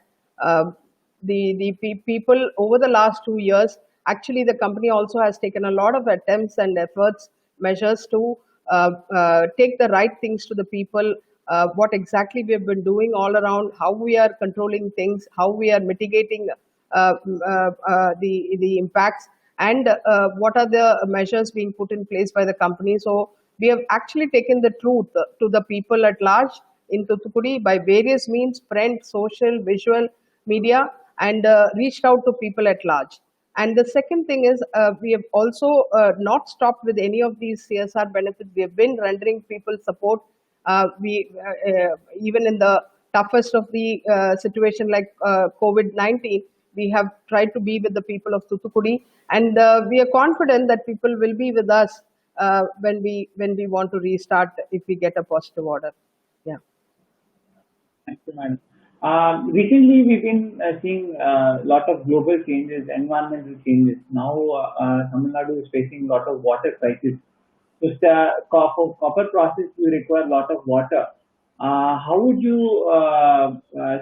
People over the last 2 years, actually, the company also has taken a lot of attempts and efforts, measures to take the right things to the people. What exactly we have been doing all around, how we are controlling things, how we are mitigating the impacts, and what are the measures being put in place by the company. So we have actually taken the truth to the people at large in Thoothukudi by various means, print, social, visual, media, and reached out to people at large. And the second thing is, we have also not stopped with any of these CSR benefits. We have been rendering people support. Even in the toughest of the situation like COVID-19, we have tried to be with the people of Thoothukudi, and we are confident that people will be with us when we want to restart if we get a positive order. Yeah. Thank you, madam. Recently, we've been seeing a lot of global changes, environmental changes. Now, Tamil Nadu is facing a lot of water crisis. If the copper process will require a lot of water, how would you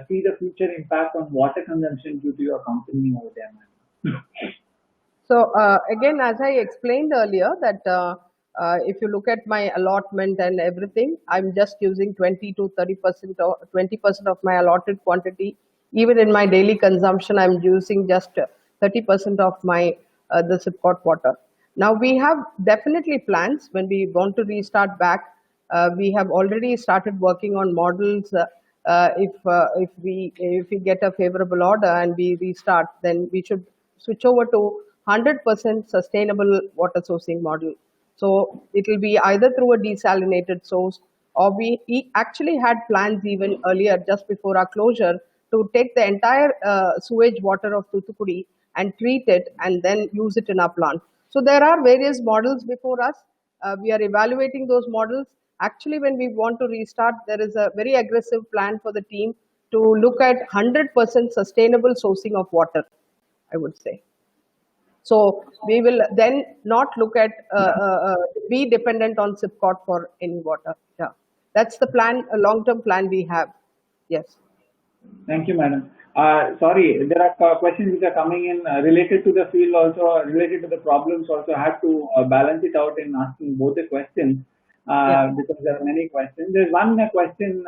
see the future impact on water consumption due to your company over there, ma'am? So again, as I explained earlier, that if you look at my allotment and everything, I'm just using 20 to 30% or 20% of my allotted quantity. Even in my daily consumption, I'm using just 30% of my the Sipcot water. Now we have definitely plans when we want to restart back. We have already started working on models. If we get a favorable order and we restart, then we should switch over to 100% sustainable water sourcing model. So it will be either through a desalinated source, or we actually had plans even earlier, just before our closure, to take the entire sewage water of Thoothukudi and treat it and then use it in our plant. So there are various models before us. We are evaluating those models. Actually, when we want to restart, there is a very aggressive plan for the team to look at 100% sustainable sourcing of water, I would say. So we will then not look at be dependent on Sipcot for any water. Yeah, that's the plan, a long-term plan we have. Yes. Thank you, madam. Sorry, there are questions which are coming in related to the field also, related to the problems also. I have to balance it out in asking both the questions. because there are many questions. There's one question.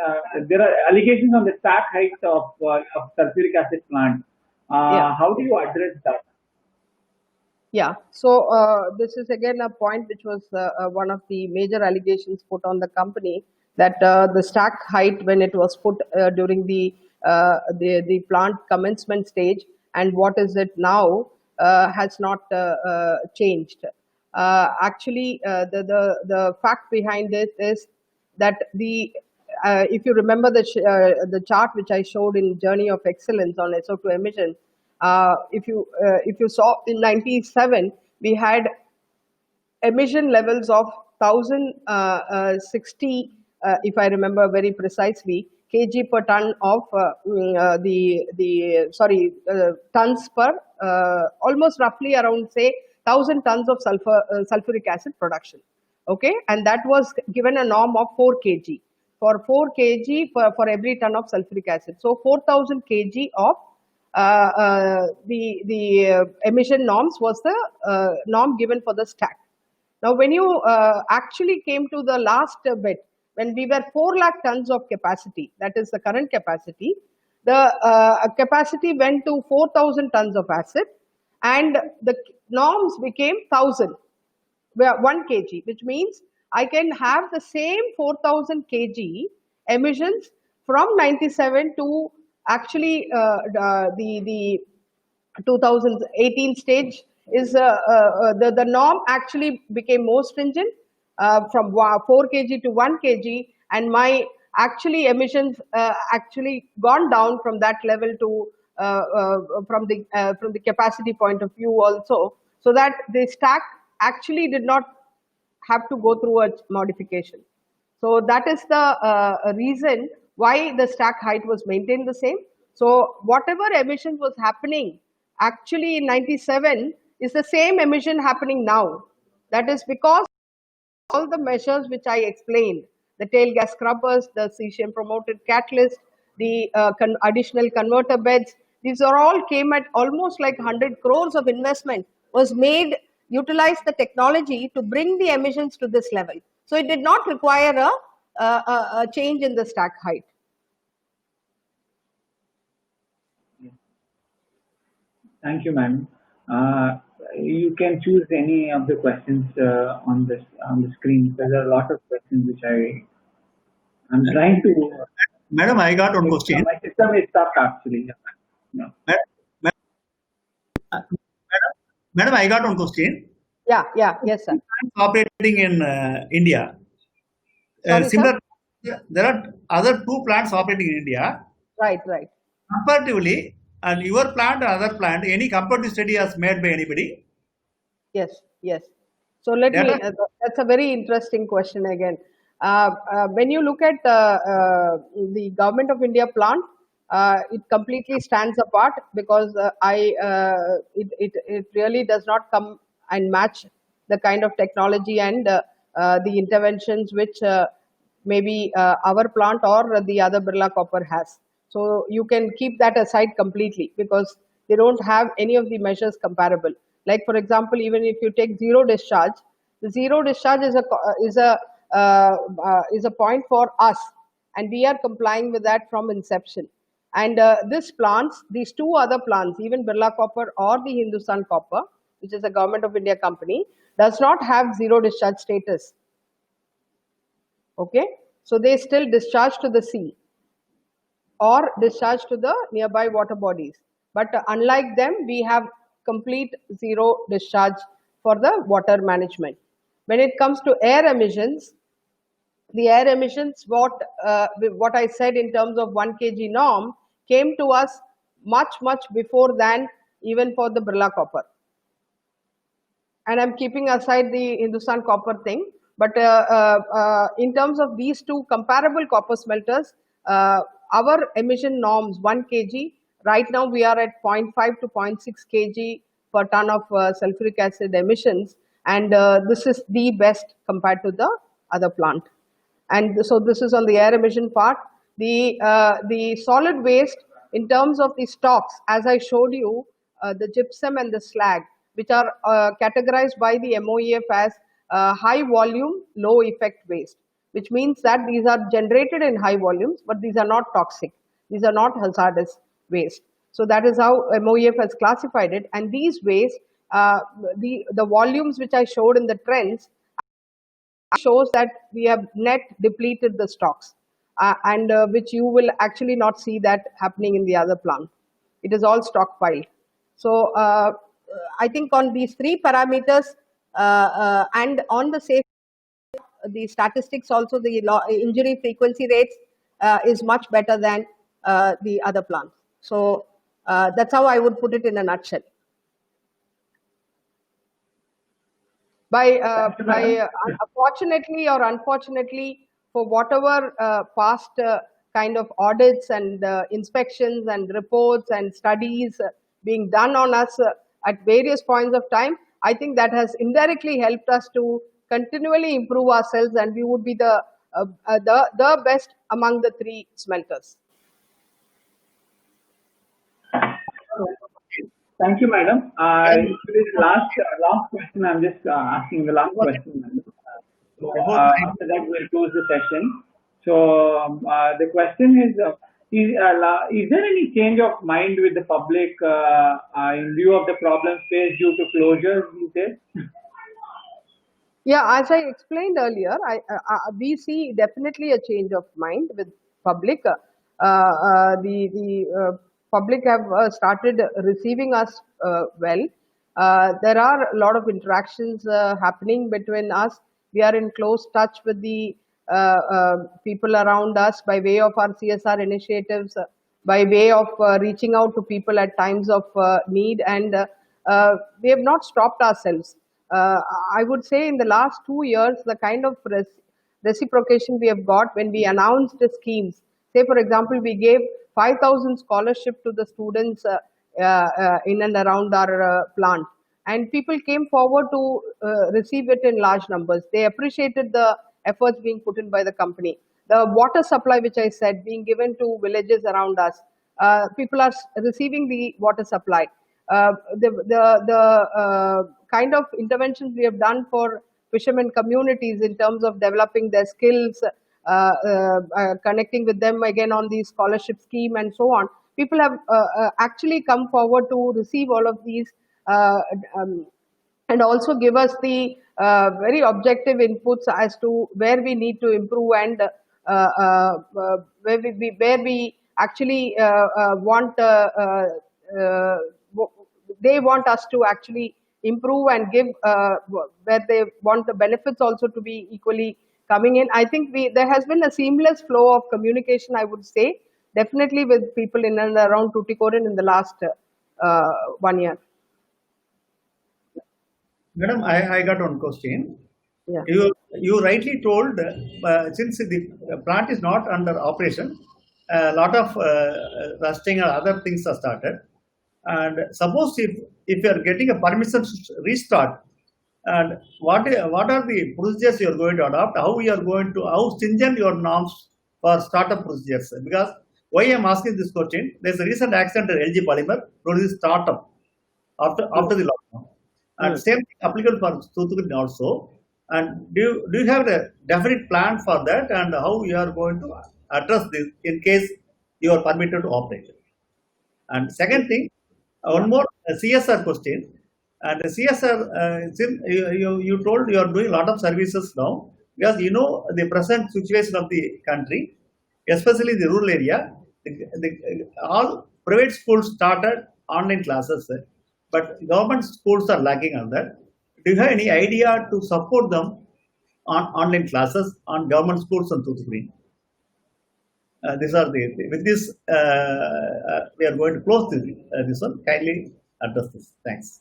There are allegations on the stack height of sulfuric acid plant. How do you address that? Yeah, so this is again a point which was one of the major allegations put on the company, that the stack height when it was put during the plant commencement stage and what is it now has not changed. Actually, the fact behind it is that if you remember the chart which I showed in Journey of Excellence on SO2 emission, if you saw in 97 we had emission levels of 1060, if I remember very precisely, kg per ton of tons per almost roughly around say 1000 tons of sulfuric acid production. Okay, and that was given a norm of 4 kg for 4 kg for every ton of sulfuric acid. So 4000 kg of the emission norms was the norm given for the stack. Now, when you actually came to the last bit, when we were 4 lakh tons of capacity, that is the current capacity, the capacity went to 4000 tons of acid, and the norms became 1000, 1 kg, which means I can have the same 4000 kg emissions from 97 to actually the 2018 stage is the norm actually became more stringent from 4 kg to 1 kg, and my actually emissions actually gone down from that level to from the capacity point of view also, so that the stack actually did not have to go through a modification. So that is the reason why the stack height was maintained the same. So whatever emission was happening actually in 97 is the same emission happening now. That is because all the measures which I explained, the tail gas scrubbers, the cesium promoted catalyst, the additional converter beds, these are all came at almost like 100 crores of investment was made, utilize the technology to bring the emissions to this level. So it did not require a change in the stack height. Thank you, ma'am. You can choose any of the questions on the screen. There are a lot of questions which I'm trying to. Madam, I got one question. My system is stuck actually. No. Madam, I got one question. Yeah, yes, sir. Operating in India. Sorry, similar, there are other 2 plants operating in India. Right. Comparatively, and your plant and other plant, any comparative study has made by anybody? Yes. So let me, that's a very interesting question again. When you look at the Government of India plant, it completely stands apart because it really does not come and match the kind of technology and the interventions which maybe our plant or the other Birla Copper has. So you can keep that aside completely because they don't have any of the measures comparable. Like for example, even if you take zero discharge, the zero discharge is a point for us, and we are complying with that from inception. And these 2 other plants, even Birla Copper or the Hindustan Copper, which is a Government of India company, does not have zero discharge status. Okay, so they still discharge to the sea or discharge to the nearby water bodies. But unlike them, we have complete zero discharge for the water management. When it comes to air emissions, the air emissions, what I said in terms of 1 kg norm came to us much before than even for the Birla Copper. And I'm keeping aside the Hindustan Copper thing. But in terms of these 2 comparable copper smelters, our emission norms 1 kg, right now we are at 0.5 to 0.6 kg per ton of sulfuric acid emissions, and this is the best compared to the other plant. And so this is on the air emission part. The solid waste in terms of the stocks, as I showed you, the gypsum and the slag, which are categorized by the MOEF as high volume, low effect waste, which means that these are generated in high volumes, but these are not toxic. These are not hazardous waste. So that is how MOEF has classified it. And these waste, the volumes which I showed in the trends shows that we have net depleted the stocks, and which you will actually not see that happening in the other plant. It is all stockpiled. So I think on these three parameters, and on the safety, the statistics also, the injury frequency rates is much better than the other plants. So that's how I would put it in a nutshell. Fortunately or unfortunately, for whatever past kind of audits and inspections and reports and studies being done on us at various points of time, I think that has indirectly helped us to continually improve ourselves, and we would be the best among the three smelters. Thank you, madam. This last question, I'm just asking the last question, madam. After that, we'll close the session. So the question is there any change of mind with the public in view of the problems faced due to closures these days? Yeah, as I explained earlier, we see definitely a change of mind with public. The public have started receiving us well. There are a lot of interactions happening between us. We are in close touch with the people around us by way of our CSR initiatives, by way of reaching out to people at times of need, and we have not stopped ourselves. I would say in the last 2 years, the kind of reciprocation we have got when we announced the schemes. Say, for example, we gave 5,000 scholarship to the students in and around our plant, and people came forward to receive it in large numbers. They appreciated the efforts being put in by the company. The water supply, which I said, being given to villages around us, people are receiving the water supply. The kind of interventions we have done for fishermen communities in terms of developing their skills, connecting with them again on the scholarship scheme and so on. People have actually come forward to receive all of these and also give us the very objective inputs as to where we need to improve and where we actually want they want us to actually improve and give where they want the benefits also to be equally coming in. I think there has been a seamless flow of communication, I would say, definitely with people in and around Tuticorin in the last 1 year. Madam, I got one question. Yeah. You rightly told, since the plant is not under operation, a lot of rusting or other things are started. And suppose if you are getting a permission to restart, and what are the procedures you are going to adopt? How stringent your norms for startup procedures? Because why I am asking this question, there is a recent accident at LG Polymer produced startup after the lockdown, and same thing applicable for Tuticorin also. And do you have a definite plan for that, and how you are going to address this in case you are permitted to operate? And second thing, one more CSR question. And the CSR, you told you are doing a lot of services now, because you know the present situation of the country, especially the rural area. All private schools started online classes, but government schools are lacking on that. Do you have any idea to support them on online classes on government schools and Tuticorin? These are with this, we are going to close this one. Kindly address this. Thanks.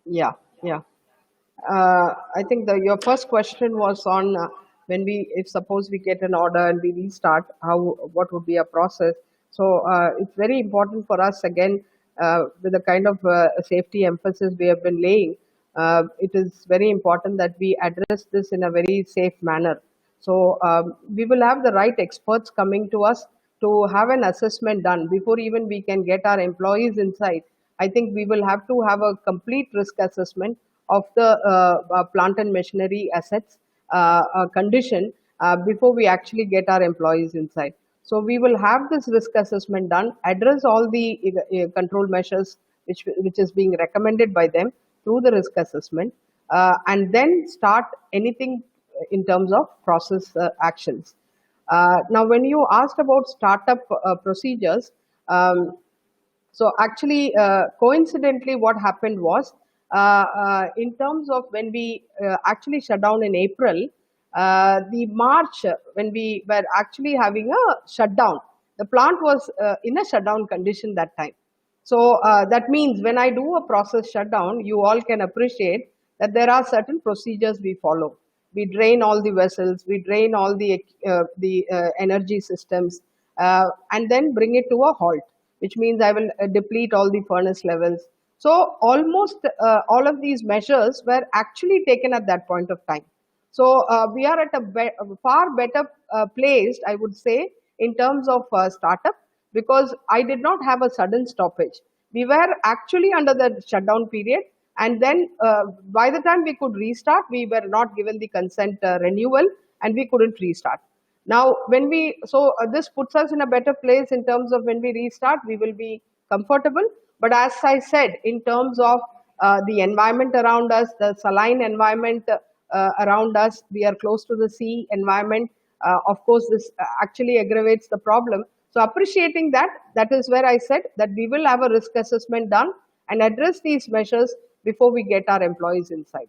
Yeah. I think your first question was on when if suppose we get an order and we restart, what would be a process? So it's very important for us again, with the kind of safety emphasis we have been laying. It is very important that we address this in a very safe manner. So we will have the right experts coming to us to have an assessment done before even we can get our employees inside. I think we will have to have a complete risk assessment of the plant and machinery assets condition before we actually get our employees inside. So we will have this risk assessment done, address all the control measures which is being recommended by them through the risk assessment, and then start anything in terms of process actions. Now, when you asked about startup procedures, so actually, coincidentally, what happened was, in terms of when we actually shut down in April, the March, when we were actually having a shutdown, the plant was in a shutdown condition that time. So that means when I do a process shutdown, you all can appreciate that there are certain procedures we follow. We drain all the vessels, we drain all the energy systems, and then bring it to a halt, which means I will deplete all the furnace levels. So almost all of these measures were actually taken at that point of time. So we are at a far better placed, I would say, in terms of startup, because I did not have a sudden stoppage. We were actually under the shutdown period, and then by the time we could restart, we were not given the consent renewal, and we couldn't restart. Now, this puts us in a better place in terms of when we restart, we will be comfortable. But as I said, in terms of the environment around us, the saline environment around us, we are close to the sea environment. Of course, this actually aggravates the problem. So appreciating that is where I said that we will have a risk assessment done and address these measures before we get our employees inside.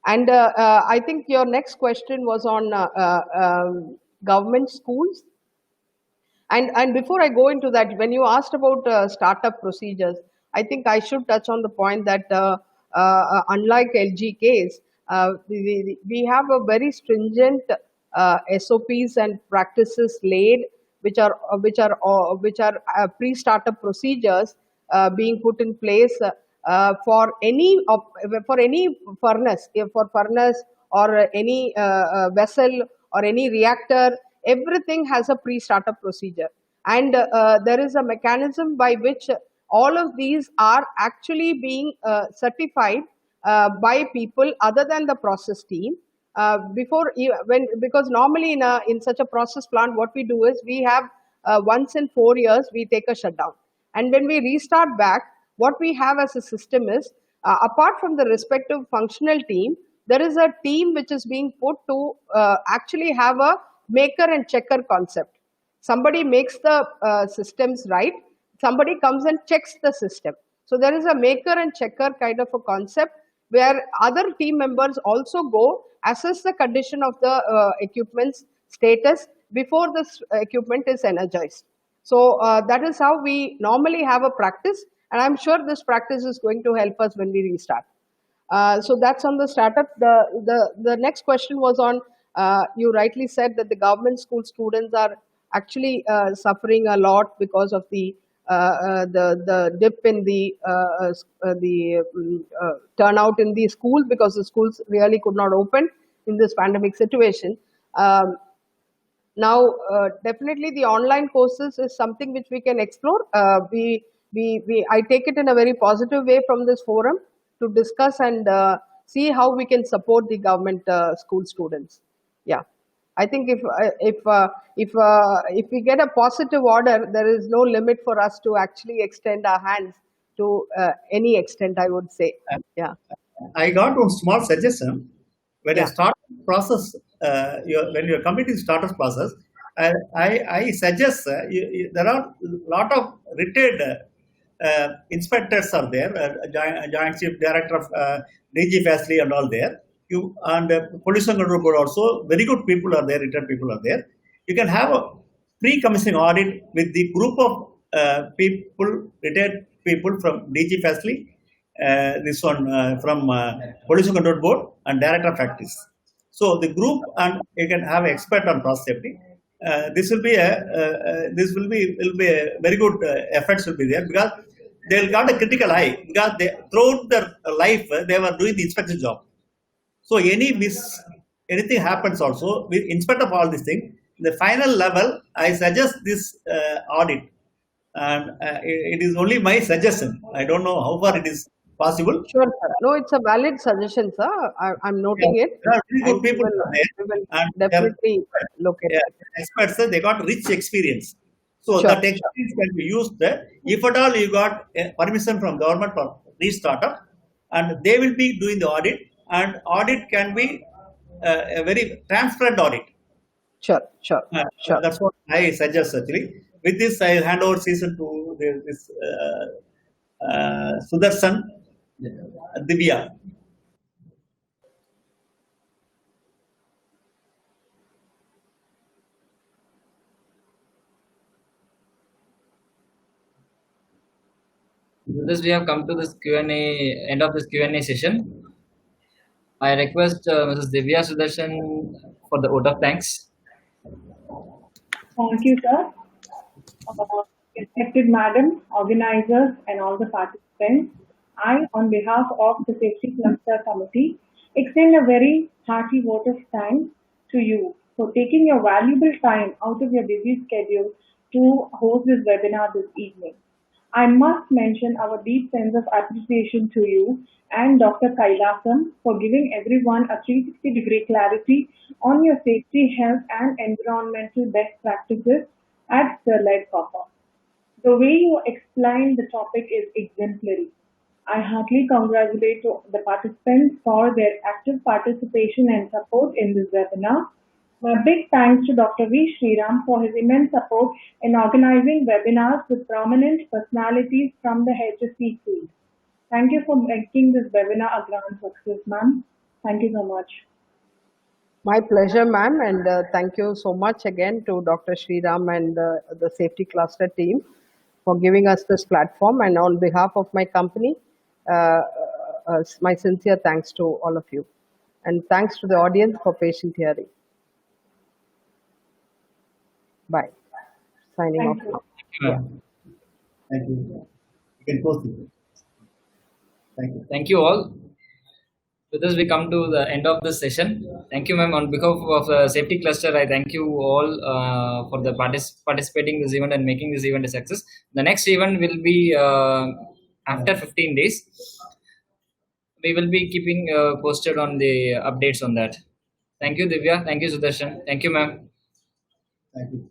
And I think your next question was on government schools. And before I go into that, when you asked about startup procedures, I think I should touch on the point that unlike LG case, we have a very stringent SOPs and practices laid, which are pre-startup procedures being put in place for any furnace, or any vessel or any reactor. Everything has a pre-startup procedure, and there is a mechanism by which all of these are actually being certified by people other than the process team. Because normally in such a process plant, what we do is we have once in 4 years we take a shutdown, and when we restart back, what we have as a system is apart from the respective functional team, there is a team which is being put to actually have a maker and checker concept. Somebody makes the systems right, somebody comes and checks the system. So there is a maker and checker kind of a concept where other team members also go assess the condition of the equipment's status before this equipment is energized. So that is how we normally have a practice, and I'm sure this practice is going to help us when we restart. So that's on the startup. The next question was on, you rightly said that the government school students are actually suffering a lot because of the dip in the turnout in the schools, because the schools really could not open in this pandemic situation. Now, definitely the online courses is something which we can explore. I take it in a very positive way from this forum to discuss and see how we can support the government school students. Yeah, I think if we get a positive order, there is no limit for us to actually extend our hands to any extent, I would say. Yeah. I got one small suggestion. When I start process, when you're completing startup process, I suggest there are a lot of retired inspectors are there, Joint Chief Director of DG Facility and all there. And Pollution Control Board also, very good people are there, retired people are there. You can have a pre-commissioning audit with the group of people, retired people from DG Facility, this one from Pollution Control Board and Director of Factories. So the group, and you can have an expert on process safety. This will be a very good efforts will be there, because they'll got a critical eye, because throughout their life they were doing the inspection job. So anything happens also, in spite of all these things, the final level, I suggest this audit and it is only my suggestion. I don't know how far it is possible. Sure, sir. No, it's a valid suggestion, sir. I'm noting it, There are very good and we people will, there, we will and they are definitely look at yeah, it. experts. They got rich experience, so Sure, that sure. experience can be used there. If at all you got permission from government for restartup, and they will be doing the audit, and audit can be a very transparent audit. Sure, sure, sure. That's what I suggest actually. With this, I hand over season to this Sudarshan Divya. With this, we have come to this Q&A, end of this Q&A session. I request Mrs. Divya Sudarshan for the vote of thanks. Thank you, sir. Respected Madam, organizers, and all the participants, I, on behalf of the Safety Cluster Committee, extend a very hearty vote of thanks to you for taking your valuable time out of your busy schedule to host this webinar this evening. I must mention our deep sense of appreciation to you and Dr. Kailasam for giving everyone a 360-degree clarity on your safety, health, and environmental best practices at Sterlite Copper. The way you explain the topic is exemplary. I heartily congratulate the participants for their active participation and support in this webinar. My big thanks to Dr. V. Sriram for his immense support in organizing webinars with prominent personalities from the HSC field. Thank you for making this webinar a grand success, ma'am. Thank you so much. My pleasure, ma'am, and thank you so much again to Dr. Sriram and the Safety Cluster team for giving us this platform. And on behalf of my company, my sincere thanks to all of you. And thanks to the audience for patient hearing. Bye. Signing off Thank you. now. Thank you, ma'am. Thank you. You can post it. Thank you. Thank you all. With this, we come to the end of this session. Thank you, ma'am. On behalf of the Safety Cluster, I thank you all for the participating in this event and making this event a success. The next event will be after 15 days. We will be keeping posted on the updates on that. Thank you, Divya. Thank you, Sudarshan. Thank you, ma'am. Thank you.